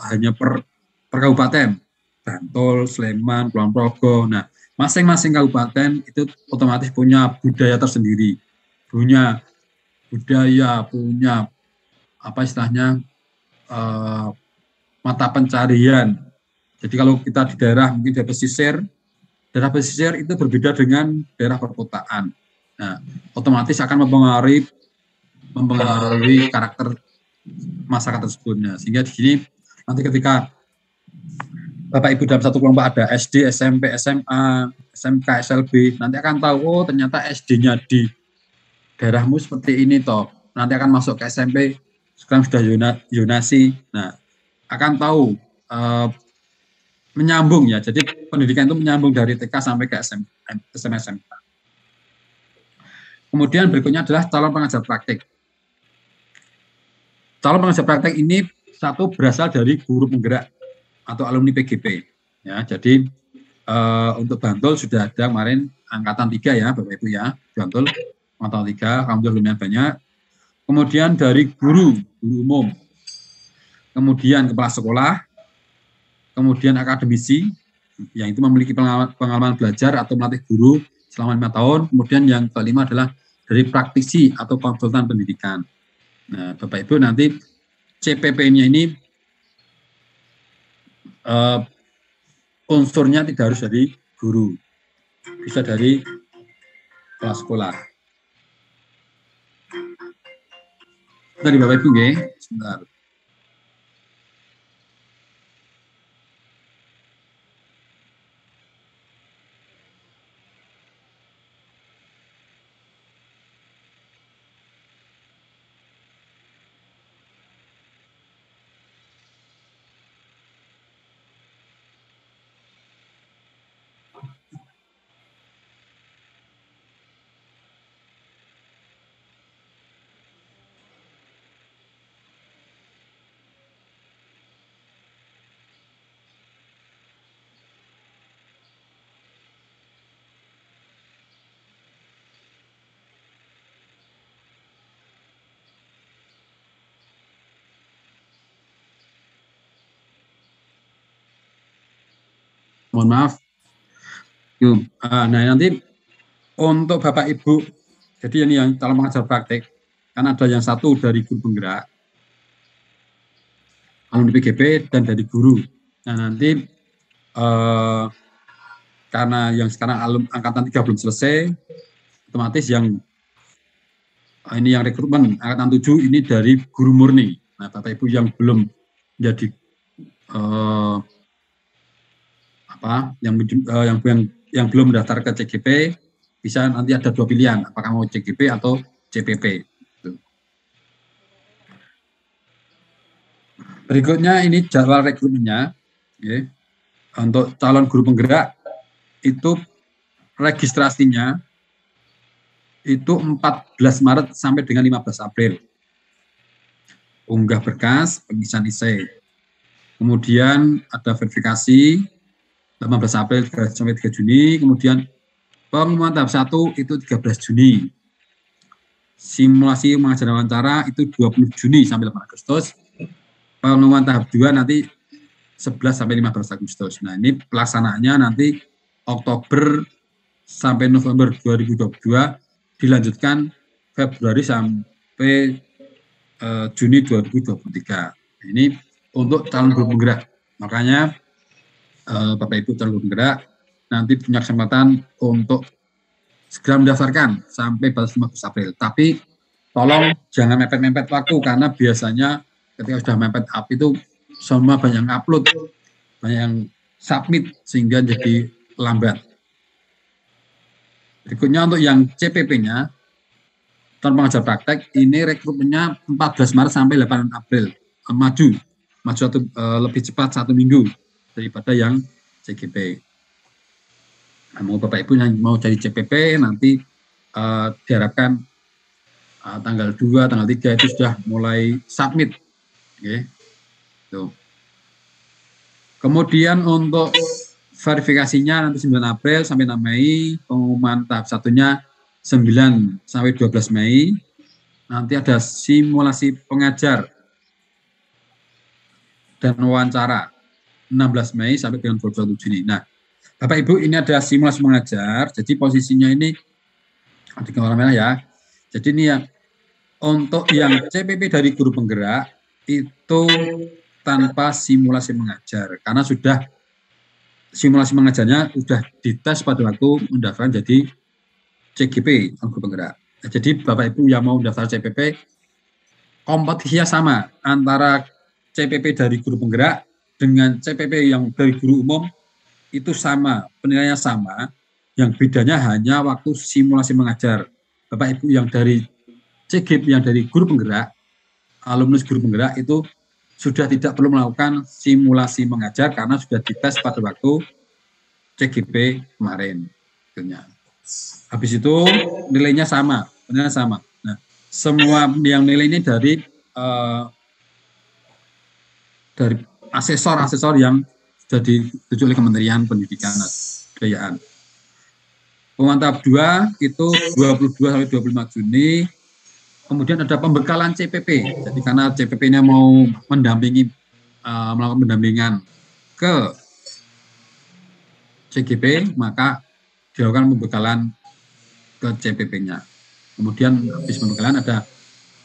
hanya per kabupaten, Bantul, Sleman, Kulon Progo. Nah, masing-masing kabupaten itu otomatis punya budaya tersendiri, punya budaya, punya apa istilahnya mata pencarian. Jadi kalau kita di daerah mungkin daerah pesisir itu berbeda dengan daerah perkotaan. Nah, otomatis akan mempengaruhi karakter masyarakat tersebutnya. Sehingga di sini nanti ketika Bapak Ibu dalam satu kelompok ada SD, SMP, SMA, SMK, SLB, nanti akan tahu, oh ternyata SD-nya di daerahmu seperti ini toh. Nanti akan masuk ke SMP, sekarang sudah zonasi. Nah, akan tahu menyambung ya. Jadi pendidikan itu menyambung dari TK sampai ke SMA. Kemudian berikutnya adalah calon pengajar praktik. Calon pengajar praktik ini satu berasal dari guru penggerak atau alumni PGP. Ya, jadi untuk Bantul sudah ada kemarin angkatan 3 ya, Bapak Ibu ya, Bantul angkatan 3, alhamdulillah lumayan banyak. Kemudian dari guru umum, kemudian kepala sekolah, kemudian akademisi, yang itu memiliki pengalaman belajar atau melatih guru selama 5 tahun. Kemudian yang kelima adalah dari praktisi atau konsultan pendidikan. Nah, Bapak Ibu nanti CPP-nya ini unsurnya tidak harus dari guru, bisa dari kepala sekolah. Dari Bapak Ibu nggih, sebentar. Mohon maaf. Nah, nanti untuk Bapak Ibu, jadi ini yang calon pengajar praktek, kan ada yang satu dari guru penggerak, alumni PGP, dan dari guru. Nah, nanti karena yang sekarang angkatan 3 belum selesai, otomatis yang ini yang rekrutmen angkatan 7 ini dari guru murni. Nah, Bapak Ibu yang belum jadi yang belum mendaftar ke CGP, bisa nanti ada 2 pilihan, apakah mau CGP atau CPP. Berikutnya ini jadwal rekrutmennya. Untuk calon guru penggerak itu registrasinya itu 14 Maret sampai dengan 15 April. Unggah berkas, pengisian esai. Kemudian ada verifikasi 18 April sampai 3 Juni, kemudian pengumuman tahap 1 itu 13 Juni. Simulasi mengajar wawancara itu 20 Juni sampai 8 Agustus. Pengumuman tahap 2 nanti 11 sampai 15 Agustus. Nah, ini pelaksanaannya nanti Oktober sampai November 2022, dilanjutkan Februari sampai Juni 2023. Ini untuk calon guru penggerak. Makanya Bapak Ibu calon guru penggerak nanti punya kesempatan untuk segera mendaftarkan sampai batas 15 April. Tapi tolong jangan mepet-mepet waktu, karena biasanya ketika sudah mepet up itu semua banyak yang upload, banyak yang submit, sehingga jadi lambat. Berikutnya untuk yang CPP-nya, calon pengajar praktek, ini rekrutmennya 14 Maret sampai 8 April. Maju lebih cepat 1 minggu daripada yang CGP. Nah, mau Bapak Ibu yang mau jadi CPP nanti diharapkan tanggal 2, tanggal 3 itu sudah mulai submit. Oke. Tuh. Kemudian untuk verifikasinya nanti 9 April sampai 6 Mei, pengumuman tahap 1-nya 9 sampai 12 Mei. Nanti ada simulasi pengajar dan wawancara 16 Mei sampai dengan 21 Juni. Nah, Bapak Ibu, ini ada simulasi mengajar, jadi posisinya ini di warna merah ya. Jadi ini ya, untuk yang CPP dari guru penggerak itu tanpa simulasi mengajar, karena sudah simulasi mengajarnya sudah dites pada waktu mendaftar jadi CGP guru penggerak. Nah, jadi Bapak Ibu yang mau mendaftar CPP, kompetisinya sama antara CPP dari guru penggerak dengan CPP yang dari guru umum. Itu sama, penilaiannya sama, yang bedanya hanya waktu simulasi mengajar. Bapak Ibu yang dari CGP, yang dari guru penggerak, alumnus guru penggerak itu sudah tidak perlu melakukan simulasi mengajar karena sudah dites pada waktu CGP kemarin. Habis itu nilainya sama, penilaiannya sama. Nah, semua yang nilai ini dari asesor yang sudah ditunjuk oleh Kementerian Pendidikan dan Kebudayaan. Pengumuman tahap 2 itu 22 sampai 25 Juni. Kemudian ada pembekalan CPP. Jadi karena CPP-nya mau mendampingi, melakukan pendampingan ke CGP, maka dilakukan pembekalan ke CPP-nya. Kemudian habis pembekalan ada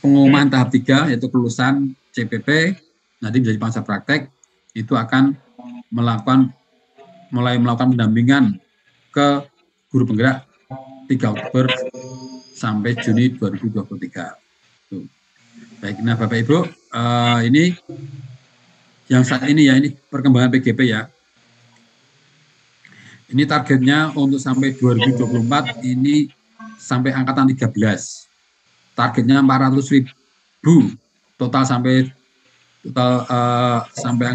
pengumuman tahap 3, yaitu kelulusan CPP, nanti menjadi pengajar praktek, itu akan mulai melakukan pendampingan ke guru penggerak 3 Oktober sampai Juni 2023. Tuh. Baik, nah Bapak Ibu, ini yang saat ini ya, ini perkembangan PGP ya. Ini targetnya untuk sampai 2024 ini sampai angkatan 13. Targetnya 400.000 total sampai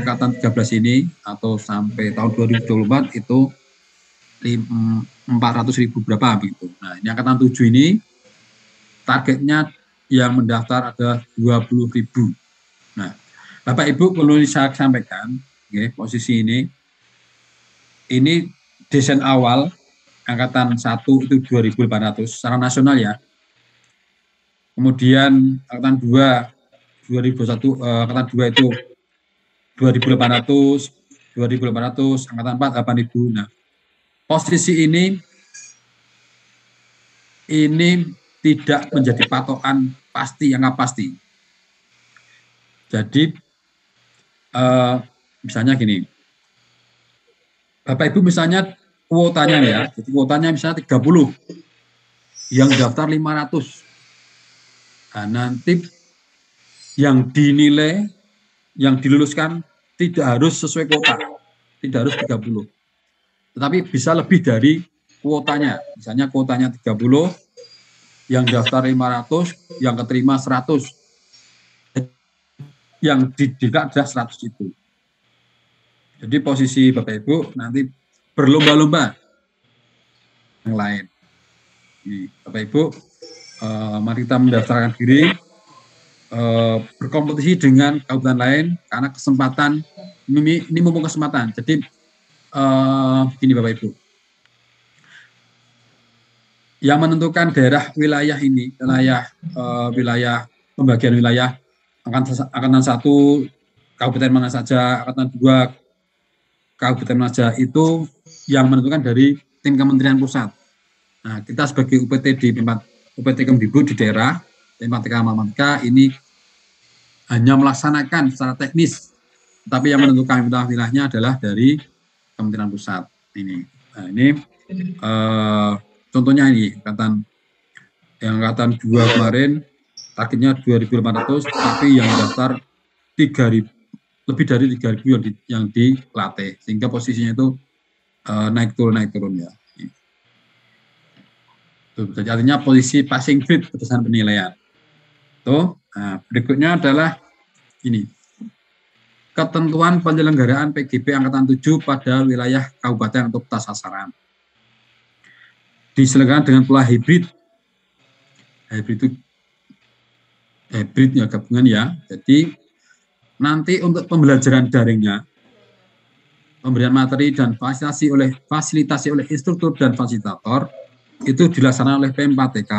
angkatan 13 ini atau sampai tahun 2024 itu 400.000 berapa begitu. Nah, ini angkatan 7 ini targetnya yang mendaftar ada 20.000. Nah, Bapak Ibu perlu saya sampaikan, okay, posisi ini desain awal angkatan 1 itu 2.800 secara nasional ya. Kemudian angkatan 2 2021 angkatan 2 itu 2.800, angkatan 4 8.000. Nah, posisi ini tidak menjadi patokan pasti yang nggak pasti. Jadi misalnya gini, Bapak Ibu misalnya kuotanya ya, jadi kuotanya misalnya 30, yang daftar 500. Nah, nanti yang dinilai, yang diluluskan tidak harus sesuai kuota, tidak harus 30. Tetapi bisa lebih dari kuotanya. Misalnya kuotanya 30, yang daftar 500, yang keterima 100. Yang tidak ada 100 itu. Jadi posisi Bapak Ibu nanti berlomba-lomba yang lain. Ini, Bapak Ibu, mari kita mendaftarkan diri, berkompetisi dengan kabupaten lain karena kesempatan ini mumpung kesempatan. Jadi gini Bapak Ibu, yang menentukan daerah wilayah ini, wilayah pembagian wilayah angkatan 1 kabupaten mana saja, angkatan 2 kabupaten mana saja, itu yang menentukan dari tim Kementerian Pusat. Nah, kita sebagai UPT di UPT Kemdikbud di daerah, Matematika Matematika ini hanya melaksanakan secara teknis, tapi yang menentukan wilayahnya adalah dari Kementerian Pusat ini. Nah, ini contohnya ini angkatan 2 kemarin targetnya 2.800, tapi yang daftar 3.000, lebih dari 3.000 yang dilatih, sehingga posisinya itu naik turun ya. Jadi artinya posisi passing grade berdasarkan penilaian. Tuh, nah, berikutnya adalah ini. Ketentuan penyelenggaraan PGP angkatan 7 pada wilayah kabupaten untuk kota sasaran. Diselenggarakan dengan pola hibrid. Hibrid ya, gabungan ya. Jadi nanti untuk pembelajaran daringnya, pemberian materi dan fasilitasi oleh instruktur dan fasilitator itu dilaksanakan oleh PM4TK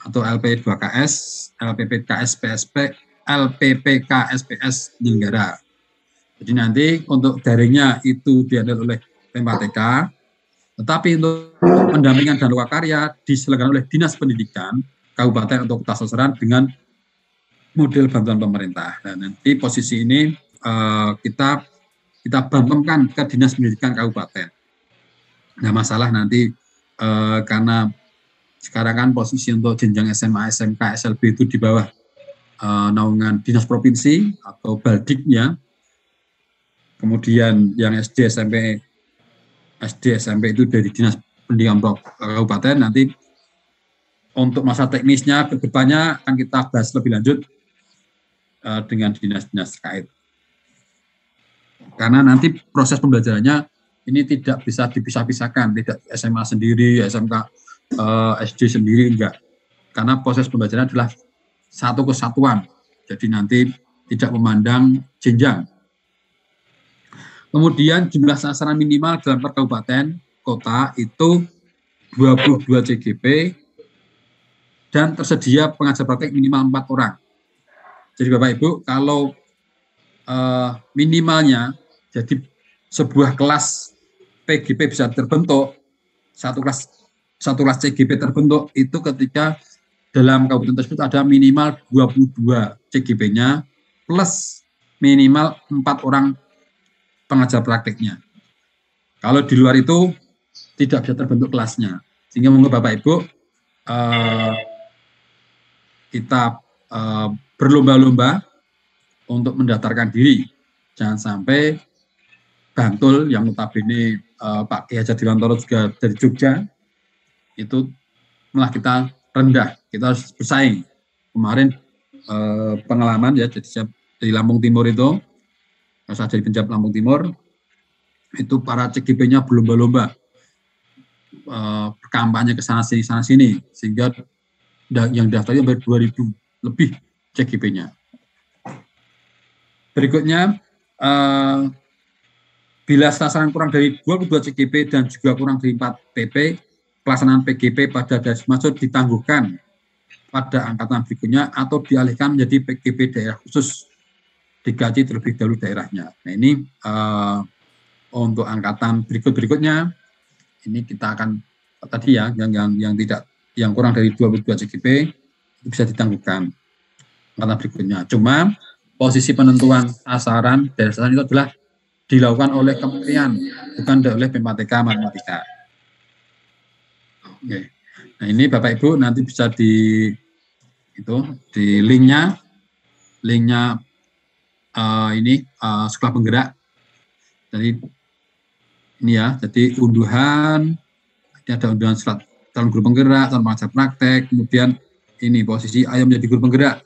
atau LP2KS, LPPKSPS Ninggara. Jadi nanti untuk daringnya itu dihandle oleh PM4TK, tetapi untuk pendampingan dan lokakarya diselenggarakan oleh Dinas Pendidikan Kabupaten untuk kota sasaran dengan model bantuan pemerintah. Dan nanti posisi ini kita bantumkan ke Dinas Pendidikan Kabupaten. Nah, masalah nanti karena sekarang kan posisi untuk jenjang SMA, SMK, SLB itu di bawah naungan Dinas Provinsi atau Baldiknya. Kemudian yang SD, SMP itu dari Dinas Pendidikan Kabupaten. Nanti untuk masa teknisnya ke depannya akan kita bahas lebih lanjut dengan dinas-dinas terkait. Karena nanti proses pembelajarannya ini tidak bisa dipisah-pisahkan, tidak SMA sendiri, SMK, SD sendiri, enggak. Karena proses pembelajaran adalah satu kesatuan, jadi nanti tidak memandang jenjang. Kemudian jumlah sasaran minimal dalam per kabupaten, kota itu 22 CGP, dan tersedia pengajar praktek minimal 4 orang. Jadi Bapak Ibu, kalau minimalnya, jadi sebuah kelas PGP bisa terbentuk, satu kelas CGP terbentuk itu ketika dalam kabupaten tersebut ada minimal 22 CGP-nya plus minimal 4 orang pengajar prakteknya. Kalau di luar itu tidak bisa terbentuk kelasnya. Sehingga monggo Bapak Ibu kita berlomba-lomba untuk mendaftarkan diri. Jangan sampai Bantul yang notabene Pak Kiai Haji Dewantoro juga dari Jogja, itu malah kita rendah, kita harus bersaing. Kemarin pengalaman ya, jadi saya dari Lampung Timur itu, saya dari Penjab Lampung Timur, itu para CGP-nya berlomba-lomba berkampanye ke sana sini, sehingga yang daftarnya sampai 2.000 lebih CGP-nya. Berikutnya, bila sasaran kurang dari 22 CGP dan juga kurang dari 4 PP, pelaksanaan PGP pada daerah masuk ditangguhkan pada angkatan berikutnya atau dialihkan menjadi PGP daerah khusus, digaji terlebih dahulu daerahnya. Nah, ini untuk angkatan berikutnya, ini kita akan tadi ya, yang kurang dari 22 CGP itu bisa ditangguhkan angkatan berikutnya. Cuma posisi penentuan sasaran daerah sasaran itu adalah dilakukan oleh kementerian, bukan oleh PMATK Matematika. Oke. Nah, ini Bapak Ibu nanti bisa di linknya ini sekolah penggerak. Jadi ini ya, jadi unduhan, ini ada unduhan surat calon guru penggerak, calon pengajar praktek, kemudian ini posisi ayo menjadi guru penggerak,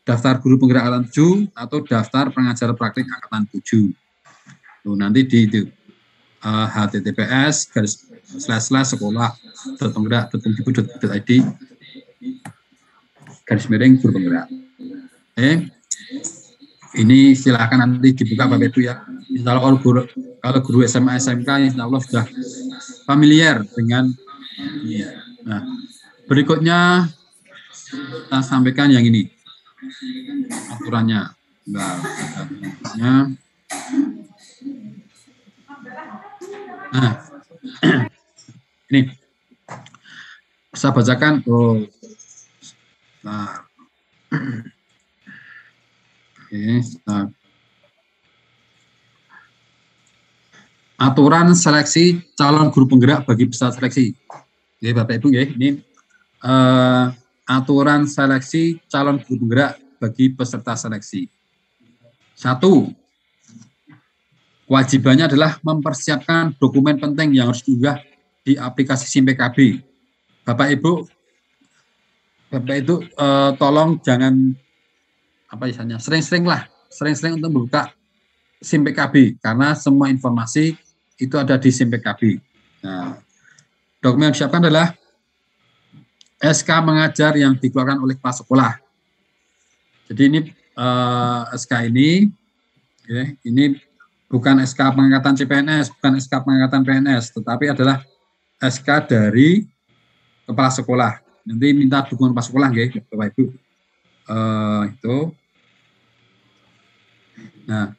daftar guru penggerak angkatan 7 atau daftar pengajar praktek angkatan 7. Tuh, nanti di https://sekolah.penggerak.kemdikbud.id /guru penggerak. Ini silakan nanti dibuka Bapak Ibu ya. Insya Allah kalau guru SMA SMK insya Allah sudah familiar dengan ini. Nah, berikutnya kita sampaikan yang ini aturannya. Nah, ini saya bacakan. Nah, aturan seleksi calon guru penggerak bagi peserta seleksi. Oke, Bapak Ibu ya, ini aturan seleksi calon guru penggerak bagi peserta seleksi. 1. Kewajibannya adalah mempersiapkan dokumen penting yang harus diunggah di aplikasi SIM PKB. Bapak Ibu tolong jangan sering-sering untuk membuka SIM PKB karena semua informasi itu ada di SIM PKB. Nah, dokumen yang disiapkan adalah SK mengajar yang dikeluarkan oleh kepala sekolah. Jadi ini SK ini bukan SK pengangkatan CPNS, bukan SK pengangkatan PNS, tetapi adalah SK dari kepala sekolah. Nanti minta dukungan kepala sekolah, nggih, Bapak Ibu. Itu. Nah,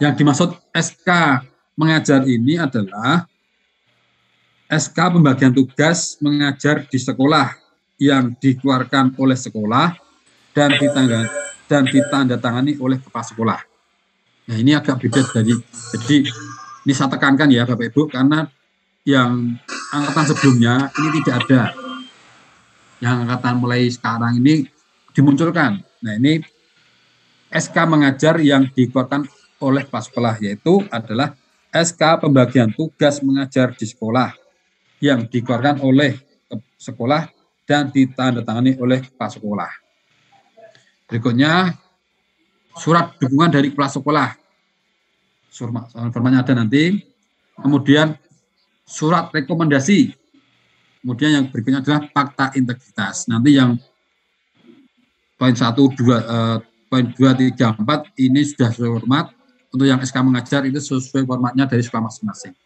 yang dimaksud SK mengajar ini adalah SK pembagian tugas mengajar di sekolah yang dikeluarkan oleh sekolah dan ditandatangani oleh kepala sekolah. Nah, ini agak beda jadi ini saya tekankan ya Bapak Ibu, karena yang angkatan sebelumnya ini tidak ada. Yang angkatan mulai sekarang ini dimunculkan. Nah, ini SK mengajar yang dikeluarkan oleh kepala sekolah, yaitu adalah SK pembagian tugas mengajar di sekolah yang dikeluarkan oleh sekolah dan ditandatangani oleh kepala sekolah. Berikutnya, surat dukungan dari kepala sekolah. Formatnya ada nanti. Kemudian, surat rekomendasi. Kemudian yang berikutnya adalah fakta integritas. Nanti yang poin 1, 2, poin 2, 3, 4 ini sudah sesuai format. Untuk yang SK mengajar itu sesuai formatnya dari sekolah masing-masing.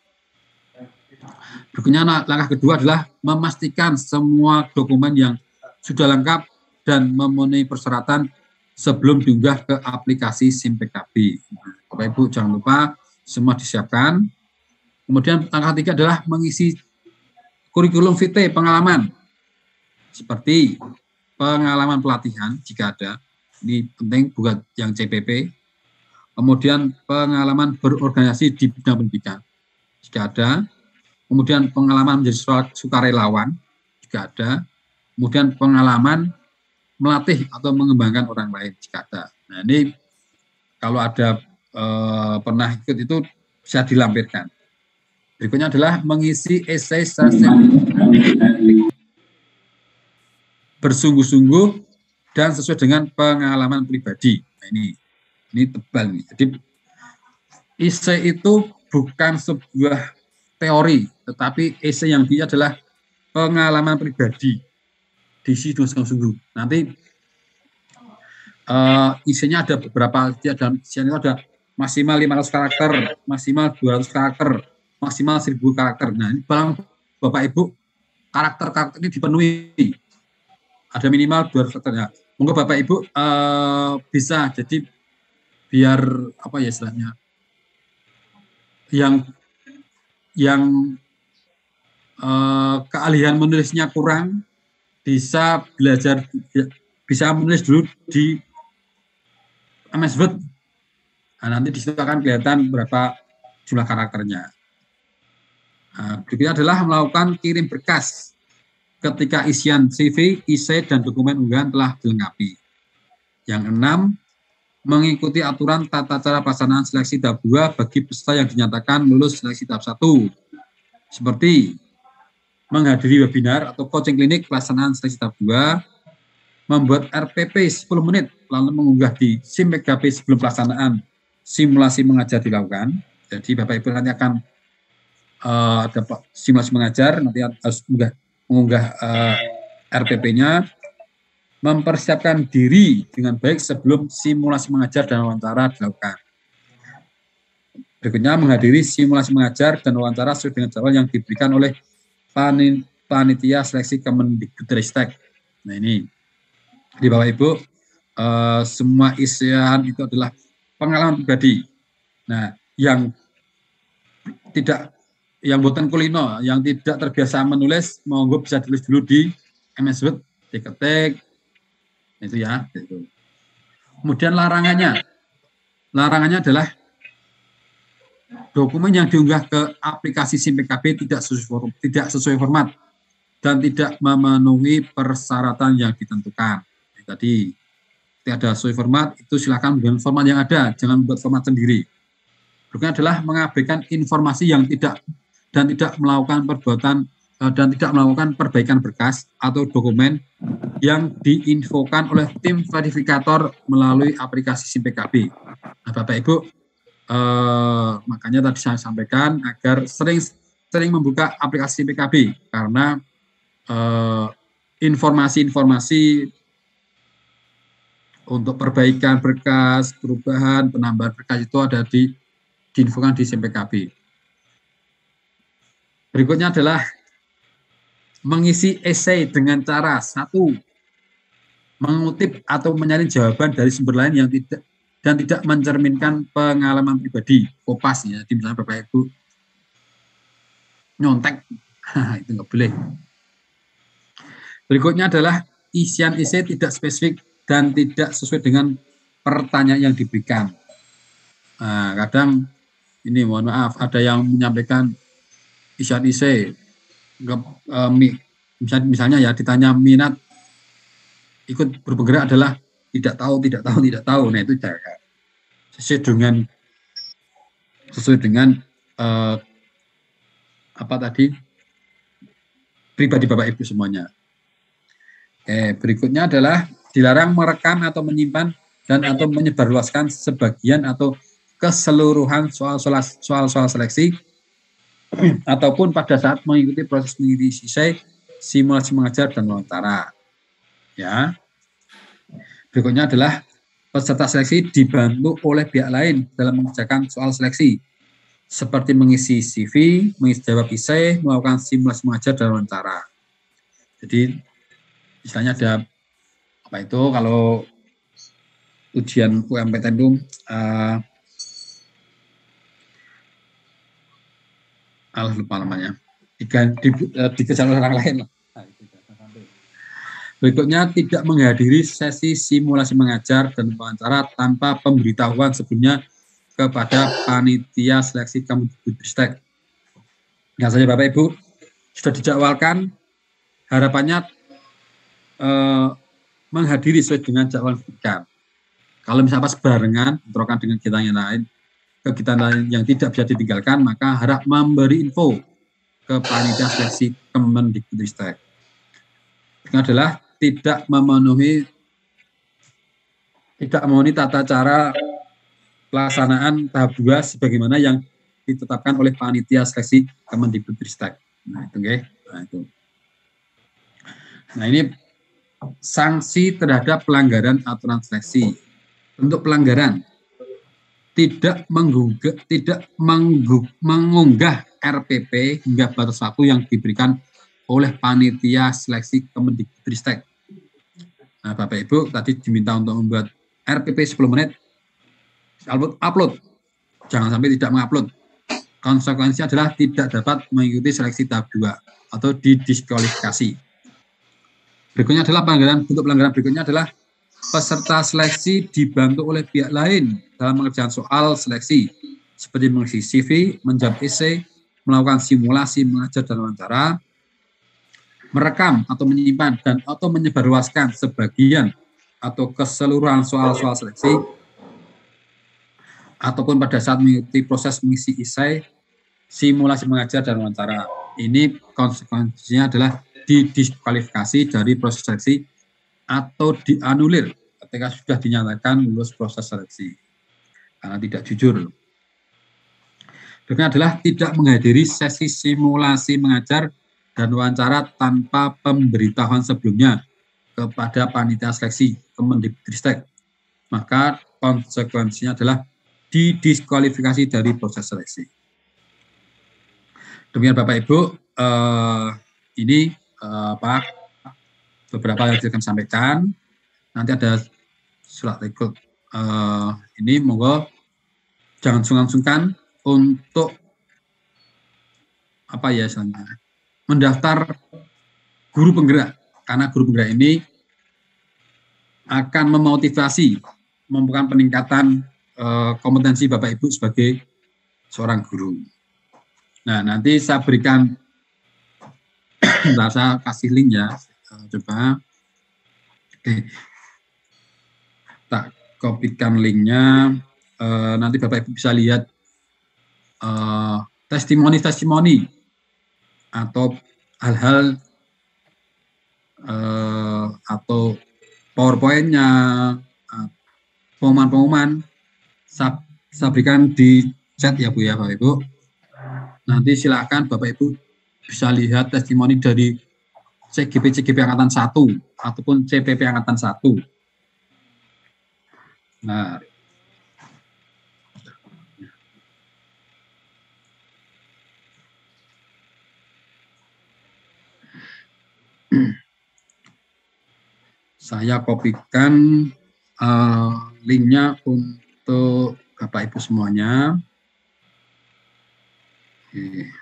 Berikutnya langkah kedua adalah memastikan semua dokumen yang sudah lengkap dan memenuhi persyaratan sebelum diunggah ke aplikasi SIM PKB. Bapak Ibu jangan lupa semua disiapkan. Kemudian langkah ketiga adalah mengisi kurikulum vitae pengalaman seperti pengalaman pelatihan jika ada, ini penting bukan yang CPP. Kemudian pengalaman berorganisasi di bidang pendidikan jika ada. Kemudian pengalaman menjadi sukarelawan jika ada, kemudian pengalaman melatih atau mengembangkan orang lain jika ada. Nah ini kalau ada pernah ikut itu bisa dilampirkan. Berikutnya adalah mengisi esai secara bersungguh-sungguh dan sesuai dengan pengalaman pribadi. Nah, ini tebal nih. Jadi esai itu bukan sebuah teori, tetapi esai yang dia adalah pengalaman pribadi. Diisi dengan sungguh-sungguh. Nanti isinya ada beberapa, isinya ada maksimal 500 karakter, maksimal 200 karakter, maksimal 1000 karakter. Nah, ini barang Bapak Ibu karakter-karakter ini dipenuhi. Ada minimal 200 karakter. Ya. Monggo Bapak Ibu bisa, jadi biar apa ya istilahnya, yang keahlian menulisnya kurang, bisa belajar, bisa menulis dulu di MS Word. Nah, nanti di situ akan kelihatan berapa jumlah karakternya. Nah, berikutnya adalah melakukan kirim berkas ketika isian CV, esai, dan dokumen unggahan telah dilengkapi. Yang 6, mengikuti aturan tata cara pelaksanaan seleksi tahap 2 bagi peserta yang dinyatakan lulus seleksi tahap 1. Seperti menghadiri webinar atau coaching klinik pelaksanaan seleksi tahap 2, membuat RPP 10 menit, lalu mengunggah di SIM PKP sebelum pelaksanaan simulasi mengajar dilakukan. Jadi Bapak Ibu nanti akan ada simulasi mengajar, nanti harus mengunggah RPP-nya, mempersiapkan diri dengan baik sebelum simulasi mengajar dan wawancara dilakukan. Berikutnya menghadiri simulasi mengajar dan wawancara sesuai dengan jadwal yang diberikan oleh panitia seleksi Kemendikbudristek. Nah ini di Bapak Ibu semua isian itu adalah pengalaman pribadi. Nah yang buatan kulino, yang tidak terbiasa menulis, monggo bisa tulis dulu di MS Word, diketik, itu ya. Gitu. Kemudian larangannya adalah dokumen yang diunggah ke aplikasi SIM PKB tidak sesuai format dan tidak memenuhi persyaratan yang ditentukan. Tadi tidak ada sesuai format, itu silakan dengan format yang ada, jangan buat format sendiri. Berikutnya adalah mengabaikan informasi yang tidak melakukan perbuatan dan tidak melakukan perbaikan berkas atau dokumen yang diinfokan oleh tim verifikator melalui aplikasi SIM PKB. Nah, Bapak Ibu, makanya tadi saya sampaikan agar sering membuka aplikasi SIM PKB karena informasi-informasi untuk perbaikan berkas, perubahan, penambahan berkas itu ada diinfokan di SIM PKB. Berikutnya adalah mengisi esai dengan cara 1, mengutip atau menyaring jawaban dari sumber lain yang tidak mencerminkan pengalaman pribadi, kopas ya. Jadi misalnya Bapak Ibu nyontek, itu nggak boleh. Berikutnya adalah isian esai tidak spesifik dan tidak sesuai dengan pertanyaan yang diberikan. Nah, kadang ini mohon maaf ada yang menyampaikan isian esai, misalnya ya ditanya minat ikut bergerak adalah tidak tahu. Nah itu jangan. Sesuai dengan apa tadi pribadi Bapak Ibu semuanya. Berikutnya adalah dilarang merekam atau menyimpan dan atau menyebarluaskan sebagian atau keseluruhan soal-soal seleksi ataupun pada saat mengikuti proses mengisi esai, simulasi mengajar dan wawancara. Ya. Berikutnya adalah peserta seleksi dibantu oleh pihak lain dalam mengerjakan soal seleksi, seperti mengisi CV, mengisi jawab esai, melakukan simulasi mengajar dan wawancara. Jadi, istilahnya ada apa itu kalau ujian UMPTN itu lupa namanya, dikejar oleh orang lain. Berikutnya tidak menghadiri sesi simulasi mengajar dan wawancara tanpa pemberitahuan sebelumnya kepada panitia seleksi Kemendikbudristek. Nah saja Bapak Ibu sudah dijadwalkan harapannya menghadiri sesuai dengan jadwal pendidikan. Kalau misalnya pas barengan, bentrokan dengan kegiatan yang lain, kegiatan lain yang tidak bisa ditinggalkan, maka harap memberi info ke panitia seleksi Kemendikbudristek. Ini adalah tidak memenuhi tata cara pelaksanaan tahap 2 sebagaimana yang ditetapkan oleh panitia seleksi Kemendikbudristek. Nah, itu nggih. Nah, ini sanksi terhadap pelanggaran aturan seleksi. Untuk pelanggaran tidak mengunggah RPP hingga batas waktu yang diberikan oleh panitia seleksi Kemendikbudristek. Nah, Bapak Ibu tadi diminta untuk membuat RPP 10 menit, upload. Jangan sampai tidak mengupload. Konsekuensinya adalah tidak dapat mengikuti seleksi tahap 2 atau didiskualifikasi. Berikutnya adalah bentuk pelanggaran berikutnya adalah peserta seleksi dibantu oleh pihak lain dalam mengerjakan soal seleksi seperti mengisi CV, menjawab esai, melakukan simulasi mengajar dan wawancara, merekam atau menyimpan dan atau menyebarluaskan sebagian atau keseluruhan soal-soal seleksi, ataupun pada saat mengikuti proses mengisi esai, simulasi mengajar dan wawancara. Ini konsekuensinya adalah didiskualifikasi dari proses seleksi atau dianulir ketika sudah dinyatakan lulus proses seleksi karena tidak jujur. Berikutnya adalah tidak menghadiri sesi simulasi mengajar dan wawancara tanpa pemberitahuan sebelumnya kepada panitia seleksi Kemendikbudristek. Maka konsekuensinya adalah didiskualifikasi dari proses seleksi. Demikian Bapak Ibu, ini beberapa yang saya akan sampaikan. Nanti ada surat rekod. Ini monggo jangan sungkan-sungkan untuk mendaftar guru penggerak, karena guru penggerak ini akan memotivasi, memberikan peningkatan kompetensi Bapak Ibu sebagai seorang guru. Nah, nanti saya berikan, saya kasih link ya, coba. Oke, tak kopikan linknya. Nanti Bapak Ibu bisa lihat testimoni-testimoni atau hal-hal atau PowerPoint-nya, pengumuman-pengumuman, saya berikan di chat ya Bu ya Bapak Ibu. Nanti silakan Bapak Ibu bisa lihat testimoni dari CGP Angkatan 1 ataupun CPP Angkatan 1. Nah, saya kopikan linknya untuk Bapak Ibu semuanya. Oke.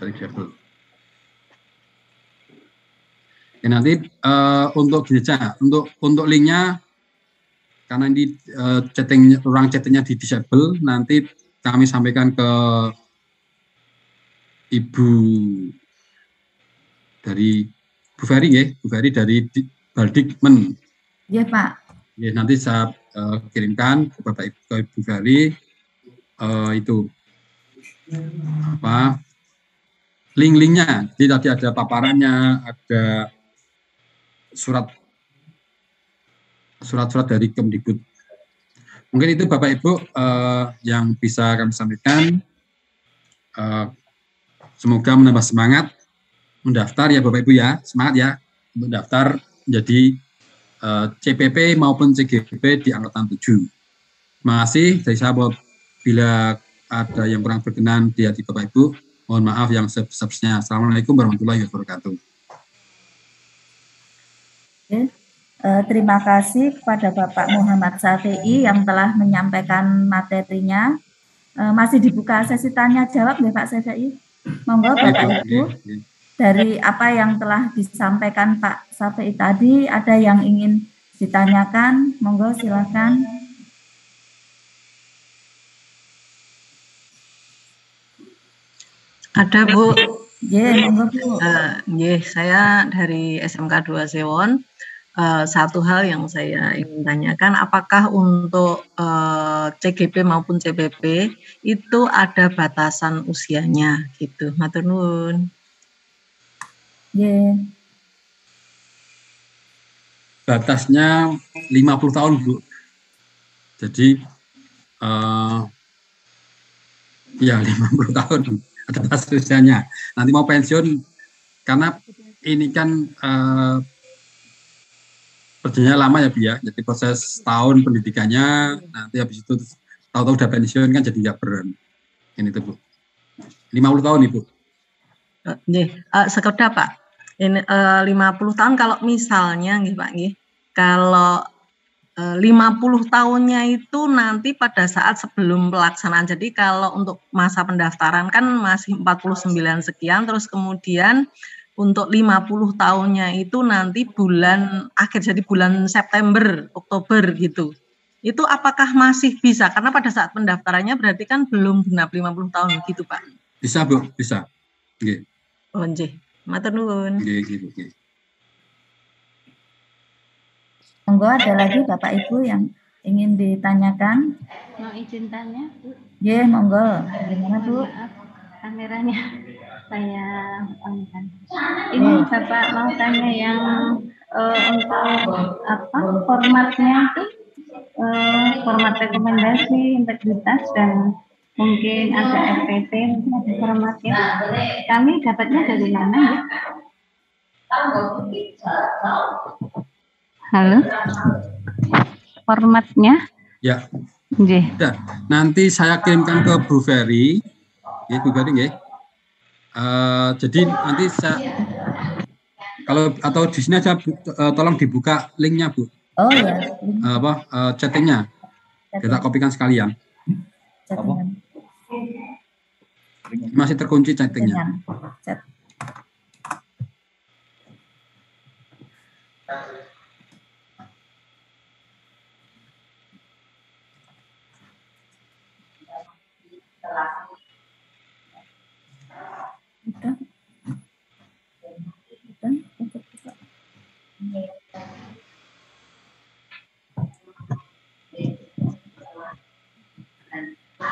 Dari Jabel. Ya, nanti untuk gereja, untuk linknya karena ini ruang chattingnya di disable, nanti kami sampaikan ke Ibu dari Bu Ferry ya, Bu Ferry dari Baldikmen. Iya Pak. Ya, nanti saya kirimkan ke Bapak Ibu, ke Ibu Ferry itu apa? Link-linknya, jadi tadi ada paparannya, ada surat-surat dari Kemdikbud. Mungkin itu Bapak Ibu yang bisa kami sampaikan. Semoga menambah semangat mendaftar ya Bapak Ibu ya, semangat ya untuk daftar menjadi CPP maupun CGP di Angkatan 7. Terima kasih dari saya. Bila ada yang kurang berkenan di hati Bapak Ibu, mohon maaf yang sebesar-besarnya. Assalamualaikum warahmatullahi wabarakatuh. Terima kasih kepada Bapak Muhammad Syafi'i yang telah menyampaikan materinya. Masih dibuka sesi tanya jawab ya Pak Syafi'i. Monggo Bapak Ibu, dari apa yang telah disampaikan Pak Syafi'i tadi, ada yang ingin ditanyakan? Monggo silakan. Ada Bu. Monggo Bu. Saya dari SMK 2 Sewon. Satu hal yang saya ingin tanyakan, apakah untuk CGP maupun CPP itu ada batasan usianya gitu? Matur nuwun. Batasnya 50 tahun Bu. Jadi ya 50 tahun ada batas usianya. Nanti mau pensiun karena ini kan perjalanannya lama ya Bu ya. Jadi proses tahun pendidikannya, nanti habis itu tahu-tahu udah pensiun kan jadi nggak beran. Ini tuh Bu. 50 tahun Ibu. Sekedar Pak. Ini 50 tahun kalau misalnya nggih Pak nggih. Kalau 50 tahunnya itu nanti pada saat sebelum pelaksanaan. Jadi kalau untuk masa pendaftaran kan masih 49 sekian, terus kemudian untuk 50 tahunnya itu nanti bulan akhir, jadi bulan September, Oktober gitu. Itu apakah masih bisa? Karena pada saat pendaftarannya berarti kan belum genap 50 tahun gitu Pak. Bisa Bu, bisa. Nggih. Oh nggih, matur nuwun. Nggih. Monggo, ada lagi Bapak Ibu yang ingin ditanyakan? Mau izin tanya Bu? Monggo. Gimana Bu? Maaf, kameranya saya on-kan. Ini Bapak mau tanya yang untuk apa formatnya itu, format rekomendasi, integritas, dan mungkin ada FPT, mungkin ada formatnya. Kami dapatnya dari mana ya? Halo? Formatnya? Ya. Nggih. Nanti saya kirimkan ke Bu Ferry. Bu Ferry nggih. Jadi nanti saya kalau atau di sini aja tolong dibuka linknya Bu. Oh ya. Chattingnya. Kita kopikan sekalian. Masih terkunci chattingnya.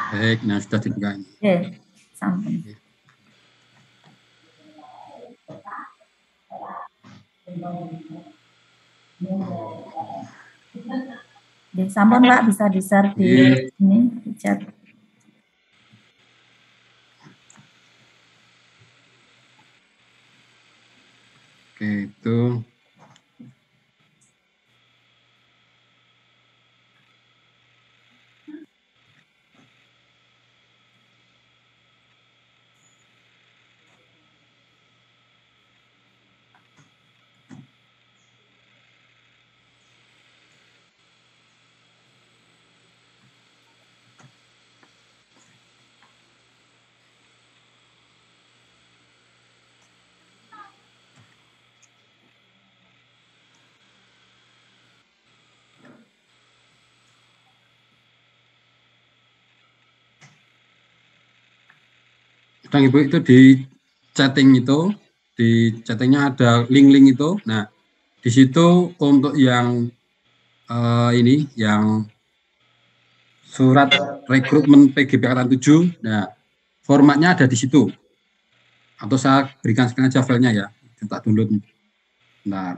Baik, nah sudah dibuka. Sampun. Sampun Pak, bisa di-share di ini di chat. Oke, itu. Sedang Ibu itu di chattingnya ada link-link itu. Nah, di situ untuk yang ini, yang surat rekrutmen PGP Angkatan 7, nah formatnya ada di situ. Atau saya berikan sekarang aja filenya ya, kita download. Nah,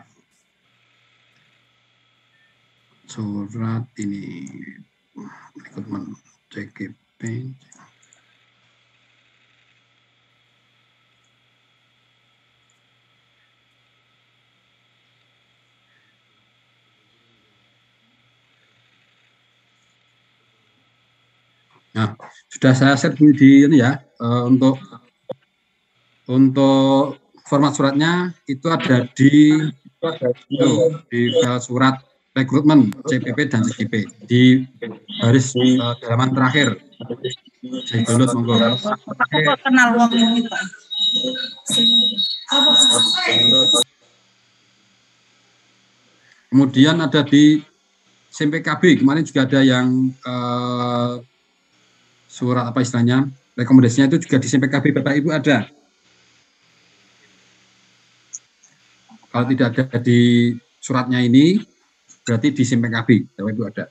surat ini rekrutmen PGP. Nah, sudah saya share di ini ya, untuk format suratnya itu ada di Itu di surat rekrutmen CPP dan CGP di baris halaman terakhir. Saya download monggo. Aku kok kenal wong ini Pak. Kemudian ada di SMPKB, kemarin juga ada yang surat apa istilahnya, rekomendasinya itu juga di SMPKB Bapak Ibu ada. Kalau tidak ada di suratnya ini, berarti di SMPKB Bapak Ibu ada.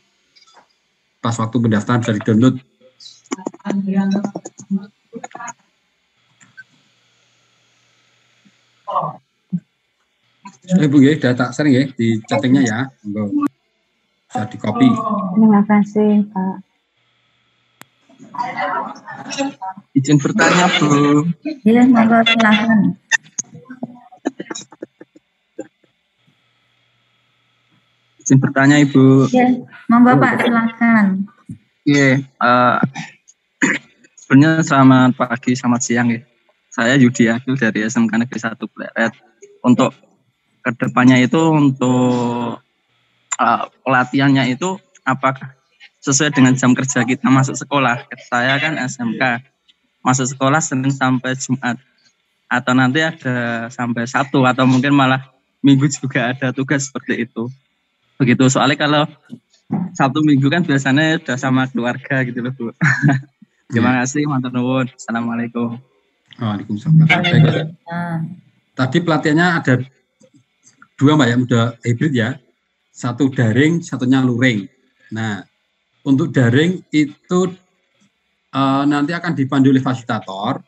Pas waktu pendaftaran bisa di-download. Ibu ya, sudah tak sering ya di chattingnya ya, bisa di copy. Terima kasih Pak. Izin bertanya Bu. Iya, monggo silakan. Izin bertanya Ibu. Iya, monggo Pak silakan. Iya, sebenarnya selamat pagi, selamat siang ya. Saya Yudi Akil dari SMK Negeri 1 Pleret. Untuk kedepannya itu untuk pelatihannya itu apakah sesuai dengan jam kerja kita masuk sekolah? Saya kan SMK masuk sekolah Senin sampai Jumat, atau nanti ada sampai Sabtu, atau mungkin malah Minggu juga ada tugas seperti itu. Begitu, soalnya kalau Sabtu Minggu kan biasanya udah sama keluarga gitu loh Bu. Terima kasih, matur nuwun. Assalamualaikum. Waalaikumsalam. Tadi pelatihannya ada dua Mbak ya, udah hybrid ya. Satu daring, satunya luring. Nah, untuk daring itu nanti akan dipandu oleh fasilitator.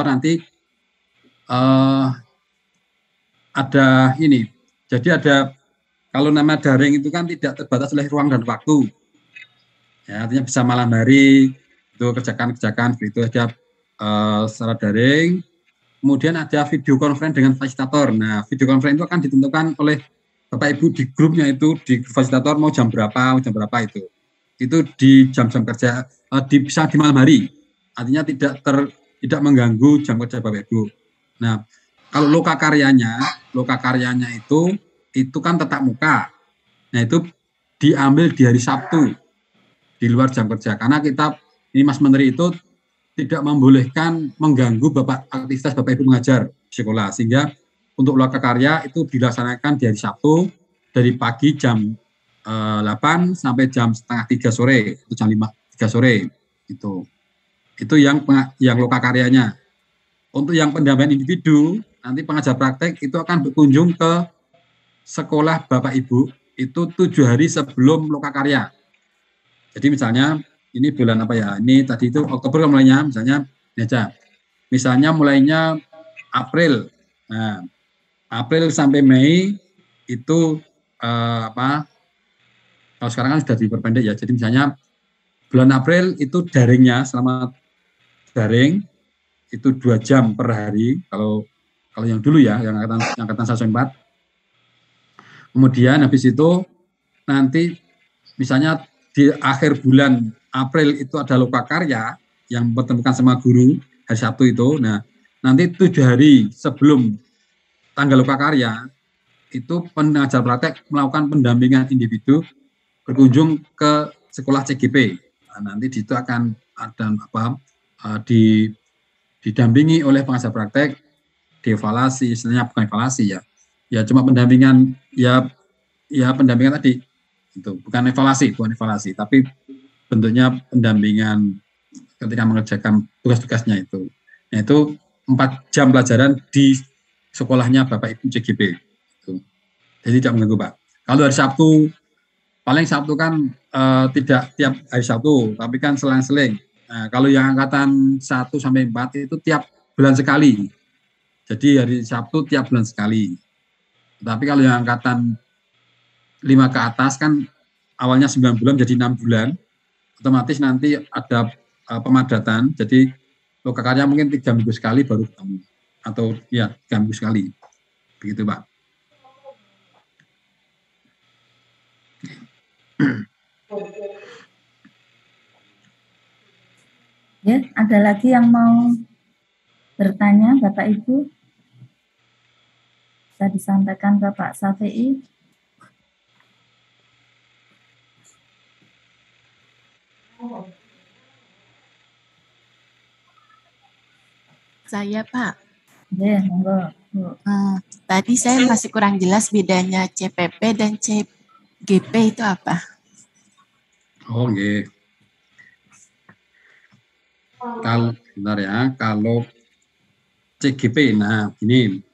Nanti ada ini. Jadi ada, kalau nama daring itu kan tidak terbatas oleh ruang dan waktu. Ya, artinya bisa malam hari, itu kerjakan begitu aja secara daring. Kemudian ada video conference dengan fasilitator. Nah, video conference itu akan ditentukan oleh Bapak Ibu di grupnya itu, di fasilitator mau jam berapa itu. Itu di jam-jam kerja, bisa di malam hari. Artinya tidak mengganggu jam kerja Bapak Ibu. Nah, kalau loka karyanya itu kan tetap muka. Nah, itu diambil di hari Sabtu, di luar jam kerja. Karena ini Mas Menteri itu tidak membolehkan mengganggu aktivitas Bapak Ibu mengajar di sekolah, sehingga untuk loka karya itu dilaksanakan di hari Sabtu dari pagi jam 8 sampai jam setengah 3 sore atau jam 3 sore itu yang loka karyanya. Untuk yang pendampingan individu, nanti pengajar praktek itu akan berkunjung ke sekolah Bapak Ibu itu 7 hari sebelum loka karya. Jadi misalnya ini bulan apa ya? Ini tadi itu Oktober mulainya, misalnya ini aja. Misalnya mulainya April. Nah, April sampai Mei itu kalau sekarang kan sudah diperpendek ya. Jadi misalnya bulan April itu daringnya selama daring itu 2 jam per hari. Kalau yang dulu ya, yang angkatan 104. Kemudian habis itu nanti misalnya di akhir bulan April itu ada loka karya yang bertemukan sama guru hari Sabtu itu. Nah, nanti 7 hari sebelum tanggal loka karya itu pengajar praktek melakukan pendampingan individu berkunjung ke sekolah CGP. Nah, nanti di situ akan ada didampingi oleh pengajar praktek, dievaluasi, istilahnya bukan evaluasi ya. Ya cuma pendampingan pendampingan tadi. Itu bukan evaluasi, tapi bentuknya pendampingan ketika mengerjakan tugas-tugasnya itu. Yaitu 4 jam pelajaran di sekolahnya Bapak Ibu CGP. Itu. Jadi tidak mengganggu Pak. Kalau hari Sabtu, paling Sabtu kan tidak tiap hari Sabtu, tapi kan selang-seling. Nah, kalau yang angkatan 1 sampai 4 itu tiap bulan sekali. Jadi hari Sabtu tiap bulan sekali. Tapi kalau yang angkatan 5 ke atas kan awalnya 9 bulan jadi 6 bulan, otomatis nanti ada pemadatan, jadi loka karya mungkin 3 minggu sekali baru ketemu, atau ya 3 minggu sekali, begitu Pak. Ya, ada lagi yang mau bertanya Bapak Ibu? bisa disampaikan ke Pak Safi'i. Saya, Pak. Ya, monggo. Tadi saya masih kurang jelas bedanya CPP dan CGP itu apa? Oh, nggih. Kalau bentar ya, kalau CGP, nah ini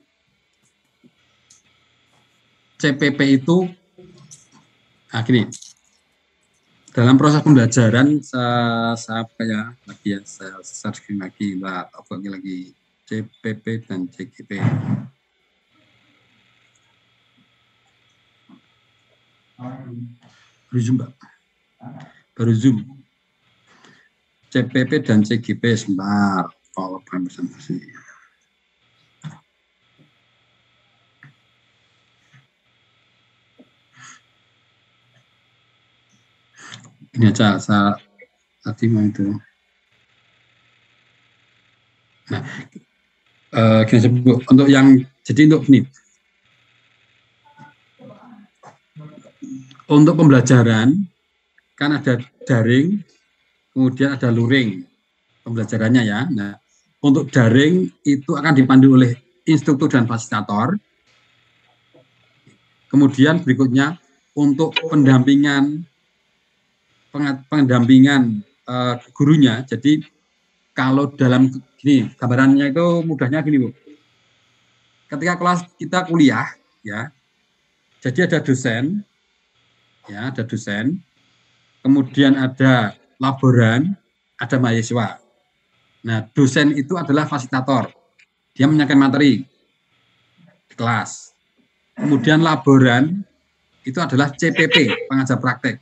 CPP itu, gini, dalam proses pembelajaran saya searching lagi, lagi CPP dan CGP. Baru Zoom, Pak. Baru Zoom. CPP dan CGP sebentar. PowerPoint presentasi. Ini aja, saya tadi mau itu. Nah, untuk yang, jadi untuk ini, untuk pembelajaran, kan ada daring, kemudian ada luring pembelajarannya ya. Nah, untuk daring itu akan dipandu oleh instruktur dan fasilitator. Kemudian berikutnya untuk pendampingan gurunya. Jadi kalau dalam gini, gambarannya itu mudahnya gini, Bu. Ketika kelas kita kuliah ya. Jadi ada dosen ya, ada dosen. Kemudian ada laboran, ada mahasiswa. Nah, dosen itu adalah fasilitator. Dia menyampaikan materi di kelas. Kemudian laboran itu adalah CPP, pengajar praktek.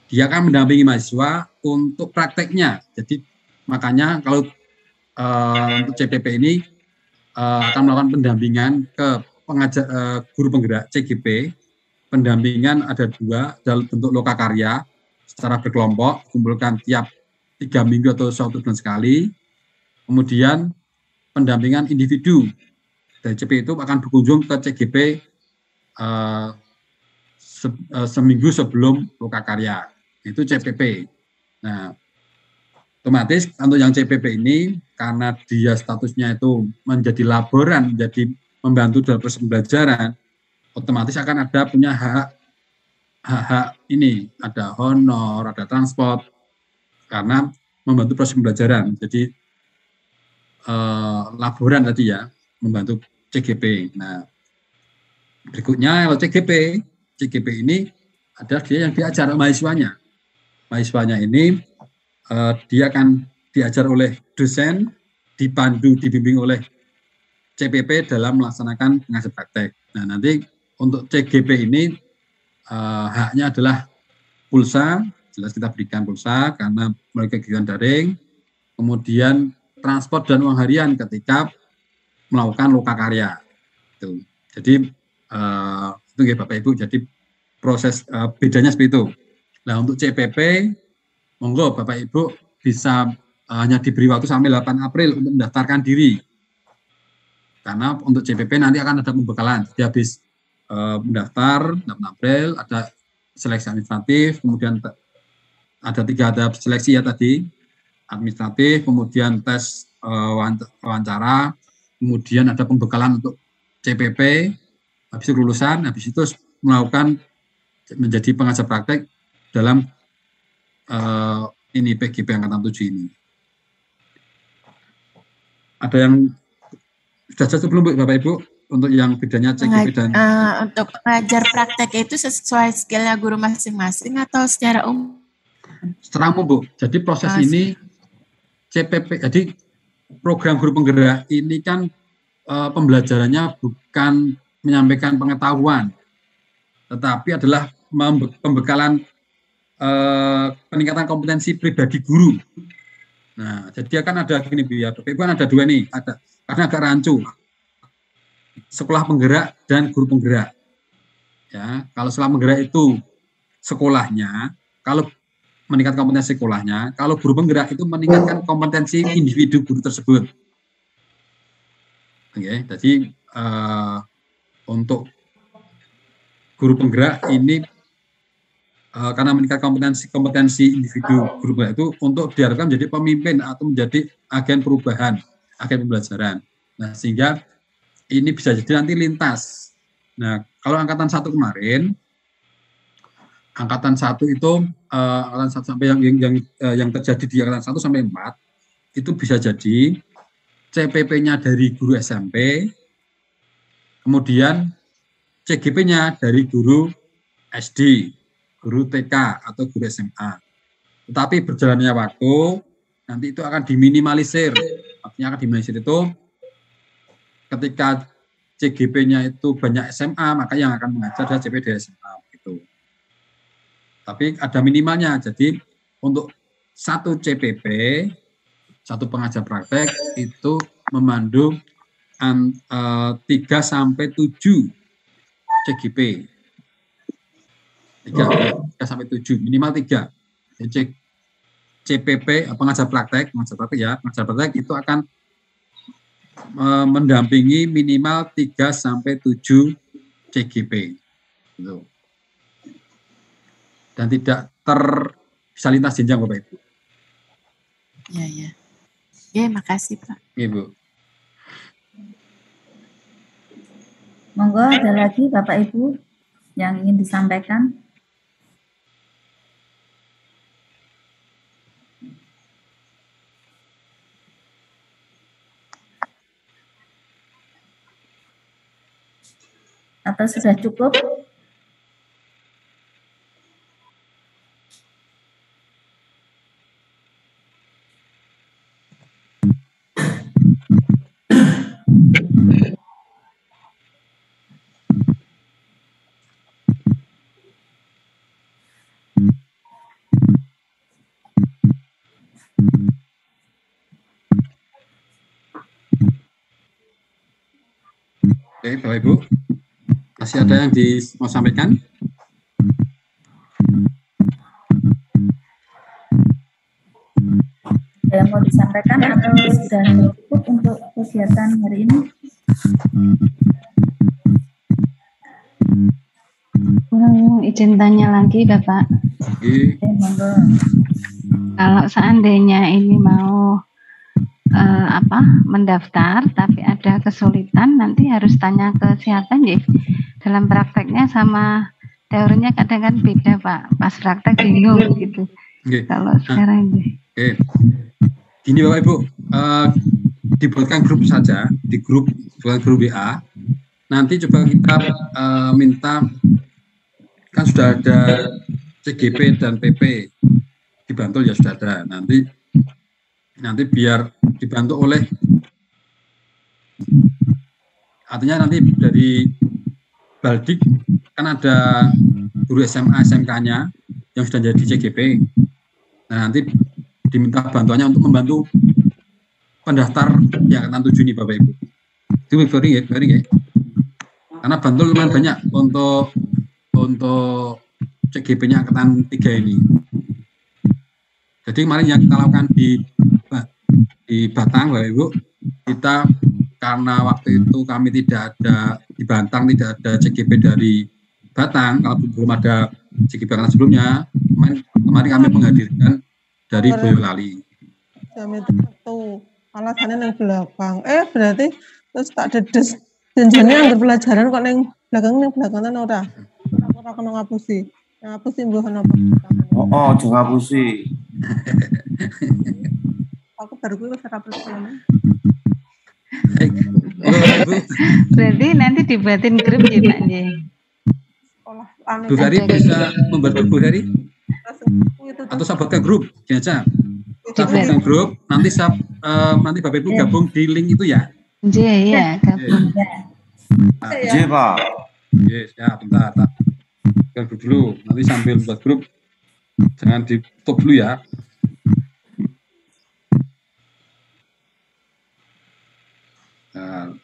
Dia akan mendampingi mahasiswa untuk prakteknya. Jadi makanya kalau untuk CPP ini akan melakukan pendampingan ke pengajar guru penggerak CGP. Pendampingan ada dua dalam bentuk lokakarya secara berkelompok, kumpulkan tiap 3 minggu atau 1 bulan sekali. Kemudian pendampingan individu dari CP itu akan berkunjung ke CGP seminggu sebelum lokakarya. Itu CPP. Nah, otomatis untuk yang CPP ini karena dia statusnya itu menjadi laboran, menjadi membantu dalam proses pembelajaran, otomatis akan ada punya hak ini, ada honor, ada transport karena membantu proses pembelajaran. Jadi laboran tadi ya, membantu CGP. Nah, berikutnya kalau CGP ini adalah dia yang diajar mahasiswanya. Mahasiswanya ini dia akan diajar oleh dosen, dipandu, dibimbing oleh CPP dalam melaksanakan pengajar praktek. Nah, nanti untuk CGP ini haknya adalah pulsa, jelas kita berikan pulsa karena mereka kegiatan daring, kemudian transport dan uang harian ketika melakukan lokakarya. Jadi itu ya Bapak Ibu, jadi proses bedanya seperti itu. Nah, untuk CPP, monggo Bapak Ibu bisa hanya diberi waktu sampai 8 April untuk mendaftarkan diri. Karena untuk CPP nanti akan ada pembekalan. Jadi habis mendaftar 8 April, ada seleksi administratif, kemudian ada 3 tahap seleksi ya tadi, administratif, kemudian tes wawancara, kemudian ada pembekalan untuk CPP, habis itu lulusan, habis itu melakukan menjadi pengajar praktek dalam ini PGP Angkatan 7 ini. Ada yang sudah jatuh belum Bapak Ibu untuk yang bedanya CGP dan untuk pengajar praktek itu sesuai skillnya guru masing-masing atau secara umum? Secara umum Bu. Jadi proses ini CPP, jadi program guru penggerak ini kan pembelajarannya bukan menyampaikan pengetahuan, tetapi adalah pembekalan peningkatan kompetensi pribadi guru. Nah, jadi akan ada gini Bu ya, kan ada 2 nih, ada karena agak rancu. Sekolah penggerak dan guru penggerak. Ya, kalau sekolah penggerak itu sekolahnya, kalau meningkatkan kompetensi sekolahnya, kalau guru penggerak itu meningkatkan kompetensi individu guru tersebut. Oke, jadi untuk guru penggerak ini karena meningkat kompetensi individu guru penggerak itu untuk diharapkan menjadi pemimpin atau menjadi agen perubahan, agen pembelajaran. Nah, sehingga ini bisa jadi nanti lintas. Nah, kalau angkatan 1 kemarin, angkatan 1 itu angkatan 1 sampai yang terjadi di angkatan 1 sampai 4 itu bisa jadi CPP-nya dari guru SMP, kemudian CGP-nya dari guru SD, guru TK atau guru SMA. Tetapi berjalannya waktu nanti itu akan diminimalisir. Artinya akan diminimalisir itu ketika CGP-nya itu banyak SMA, maka yang akan mengajar adalah CP dari SMA. Gitu. Tapi ada minimalnya, jadi untuk satu CPP, satu pengajar praktek, itu memandu 3 sampai 7 CGP. 3 sampai 7, minimal 3. Jadi CPP, pengajar praktek itu akan mendampingi minimal 3 sampai 7 CGP. Gitu. Dan tidak bisa lintas jenjang, Bapak Ibu. Ya, ya. Ya, makasih, Pak. Ibu. Monggo ada lagi Bapak Ibu yang ingin disampaikan? Atau sudah cukup? Oke, Bapak Ibu. Masih ada yang mau sampaikan? Ada yang mau disampaikan atau sudah cukup untuk kegiatan hari ini? Izin tanya lagi, Bapak. Monggo. Kalau seandainya ini mau mendaftar, tapi ada kesulitan, nanti harus tanya ke siapa ya? Dalam prakteknya sama teorinya kadang kan beda, Pak. Pas praktek bingung gitu. Kalau sekarang ini. Gini Bapak Ibu, dibuatkan grup saja, di grup WA. Nanti coba kita minta, kan sudah ada CGP dan PP di Bantul ya sudah ada. Nanti biar dibantu oleh, artinya nanti dari Baldik kan ada guru SMA SMK-nya yang sudah jadi CGP. Nah, nanti diminta bantuannya untuk membantu pendaftar yang angkatan 7 ini Bapak Ibu. Itu garing ya. Karena Bantul lumayan banyak untuk CGP-nya angkatan 3 ini. Jadi kemarin yang kita lakukan di Batang Bapak Ibu, kita karena waktu itu kami tidak ada di Batang, tidak ada CGP dari Batang, kalau belum ada CGP angkatan sebelumnya, kemarin kami menghadirkan dari Boyolali. Jam itu alasannya yang belakang. Berarti terus tak dedes janjane anggar pelajaran kok ning belakangan ora. Ora kena ngapusi. Ngapusi mbuh napa. Aja ngapusi. Aku baru kuwi wis ora percaya. Berarti nanti dibuatin grup ya, Pak nggih. Bu Hari bisa membantu Bu Hari? Atau saya buatkan grup saja. Saya buatkan grup, nanti Bapak Ibu gabung di link itu ya. Iya, gabung. Iya, Pak. Yes, ya bentar. Bukan grup dulu, nanti sambil buat grup. Jangan ditutup dulu ya. Nah,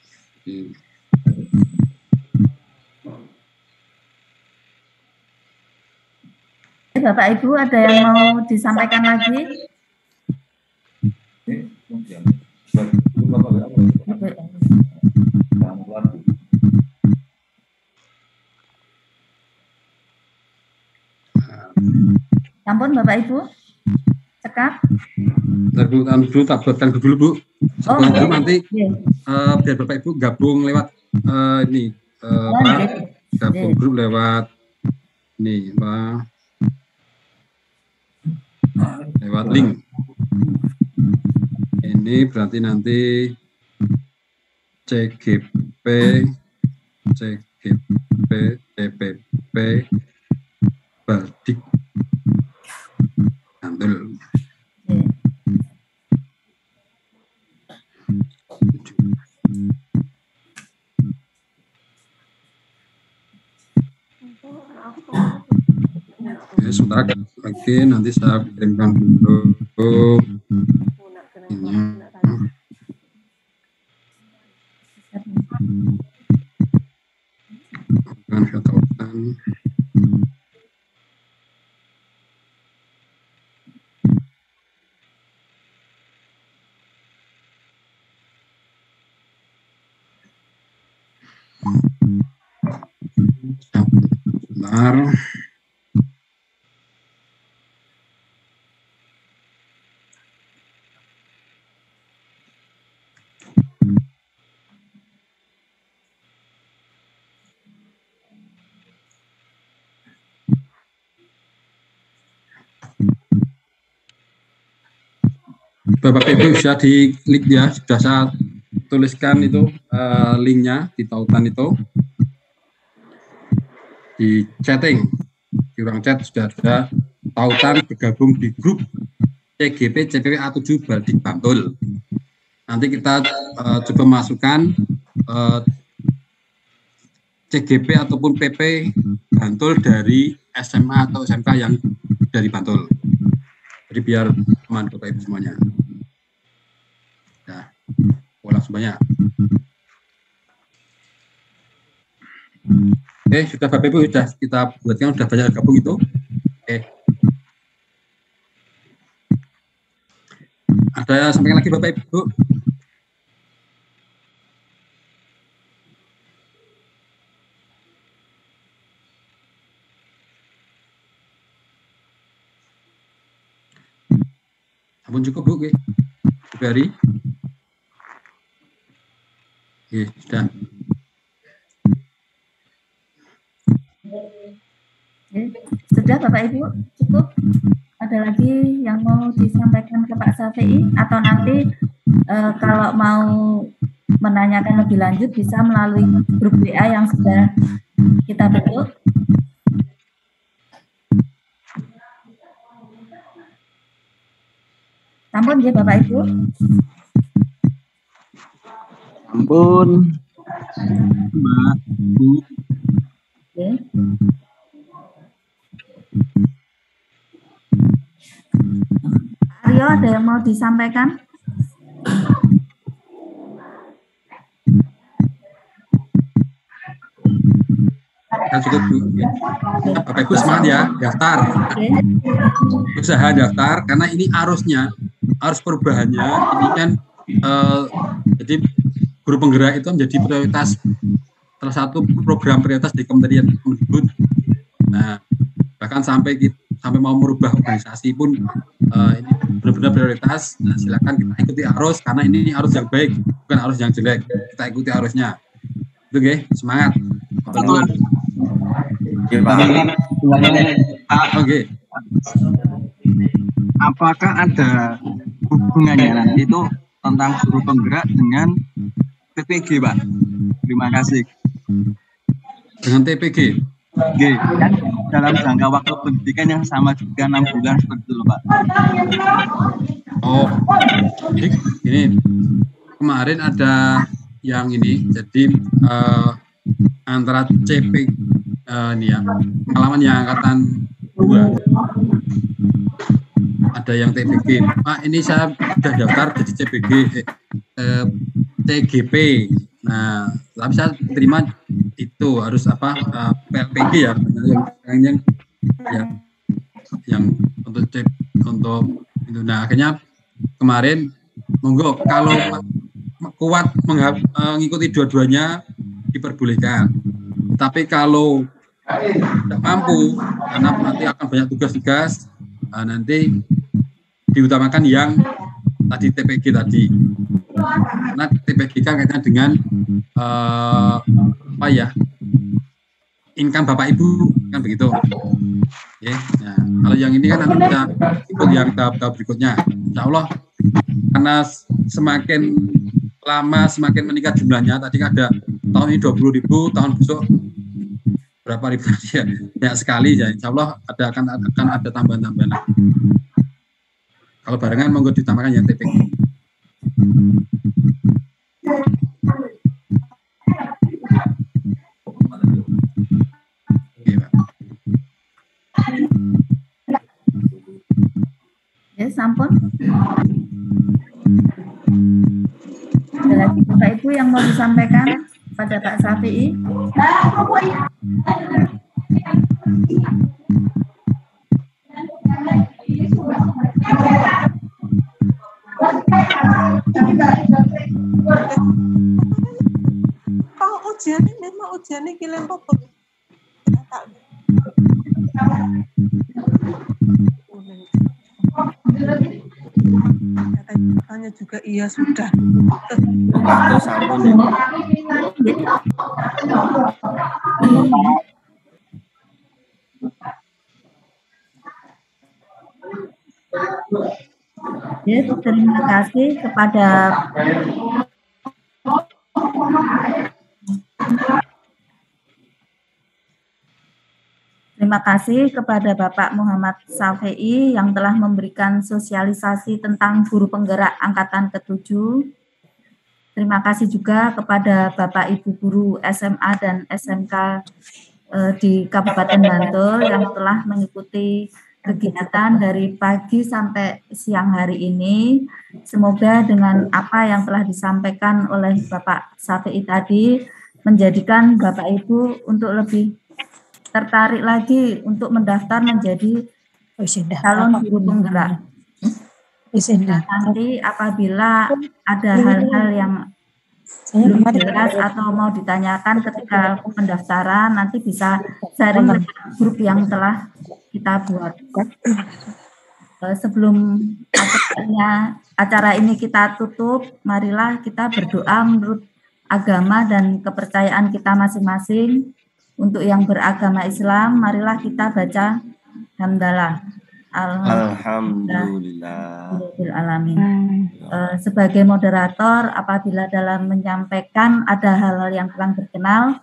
Bapak Ibu ada yang mau disampaikan lagi? Sampun Bapak Ibu? Cekap? Dulu tak buatkan dulu Bu. Setelah itu nanti biar Bapak Ibu gabung lewat ini gabung grup lewat ini lewat link. Ini berarti nanti CGP TPP Baldik Bantul. Oke, sebentar lagi nanti saya kirimkan dulu ini. Sebentar. Bapak Ibu sudah diklik ya, sudah saya tuliskan itu linknya di tautan itu di chatting, di ruang chat sudah ada tautan bergabung di grup CGP CPP A7 Baldik Bantul. Nanti kita coba masukkan CGP ataupun PP Bantul dari SMA atau SMK yang dari Bantul. Jadi biar aman Bapak Ibu semuanya. Nah, ulang semuanya. Sudah Bapak Ibu sudah kita buatkan, sudah banyak gabung itu. Ada sampaikan lagi Bapak Ibu? Ampun cukup Bu, Bu Hari. Sudah. Sudah Bapak Ibu, cukup. Ada lagi yang mau disampaikan ke Pak Syafi'i atau nanti kalau mau menanyakan lebih lanjut bisa melalui grup WA yang sudah kita bentuk. Ampun ya Bapak Ibu. Ampun. Mbak, Bu. Oke. Aryo, ada yang mau disampaikan? Cukup Bu. Bapak Ibu semangat ya, daftar. Usaha daftar karena ini arusnya, arus perubahannya ini kan jadi guru penggerak itu menjadi prioritas, salah satu program prioritas di Kementerian Kemendikbud. Nah, bahkan sampai mau merubah organisasi pun ini benar-benar prioritas. Nah, silakan kita ikuti arus karena ini arus yang baik, bukan arus yang jelek. Kita ikuti arusnya. Itu semangat. Oke. Apakah ada hubungannya nanti itu tentang guru penggerak dengan TPG, Pak? Terima kasih. Dengan TPG? Kan dalam jangka waktu pendidikan yang sama juga 6 bulan seperti itu, Pak. Oh, ini kemarin ada yang ini, jadi antara CP ini ya, pengalaman yang angkatan 2 ada yang TPG. Ini saya sudah daftar jadi CPG TGP. Nah, tapi saya terima itu harus apa PLPG ya, yang untuk itu. Nah, akhirnya kemarin monggo kalau kuat mengikuti dua-duanya diperbolehkan. Tapi kalau tidak mampu karena nanti akan banyak tugas-tugas, nanti diutamakan yang tadi TPG tadi. Karena TPG kan kaitannya dengan apa ya? Income Bapak Ibu kan begitu. Oke. Nah, kalau yang ini kan nanti kita ikut yang tahap-tahap berikutnya. Insya Allah karena semakin lama semakin meningkat jumlahnya. Tadi ada tahun ini 20.000, tahun besok berapa ribu ya? Banyak sekali ya. Insya Allah akan ada tambahan-tambahan. Kalau barengan monggo ditambahkan yang TPG. Oke, Pak. Ya, sampun. Ada lagi Bapak Ibu yang mau disampaikan pada Pak Syafi'i? Kalau ujian ini memang ujian ini kalian apa? Katanya juga iya sudah. Ya, terima kasih kepada Bapak Muhammad Syafi'i yang telah memberikan sosialisasi tentang guru penggerak angkatan ke-7. Terima kasih juga kepada Bapak Ibu guru SMA dan SMK di Kabupaten Bantul yang telah mengikuti kegiatan dari pagi sampai siang hari ini. Semoga dengan apa yang telah disampaikan oleh Bapak Syafi'i tadi menjadikan Bapak Ibu untuk lebih tertarik lagi untuk mendaftar menjadi calon guru penggerak. Nanti apabila ada hal-hal yang belum jelas atau mau ditanyakan ketika pendaftaran, nanti bisa sharing dengan grup yang telah kita buat. Sebelum acara ini kita tutup, marilah kita berdoa menurut agama dan kepercayaan kita masing-masing. Untuk yang beragama Islam, marilah kita baca hamdalah. Alhamdulillah. Sebagai moderator, apabila dalam menyampaikan ada hal-hal yang kurang berkenan,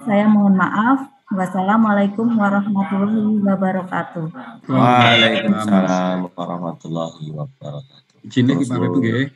saya mohon maaf. Wassalamualaikum warahmatullahi wabarakatuh. Waalaikumsalam warahmatullahi wabarakatuh. Izin Pak Ibu nggih.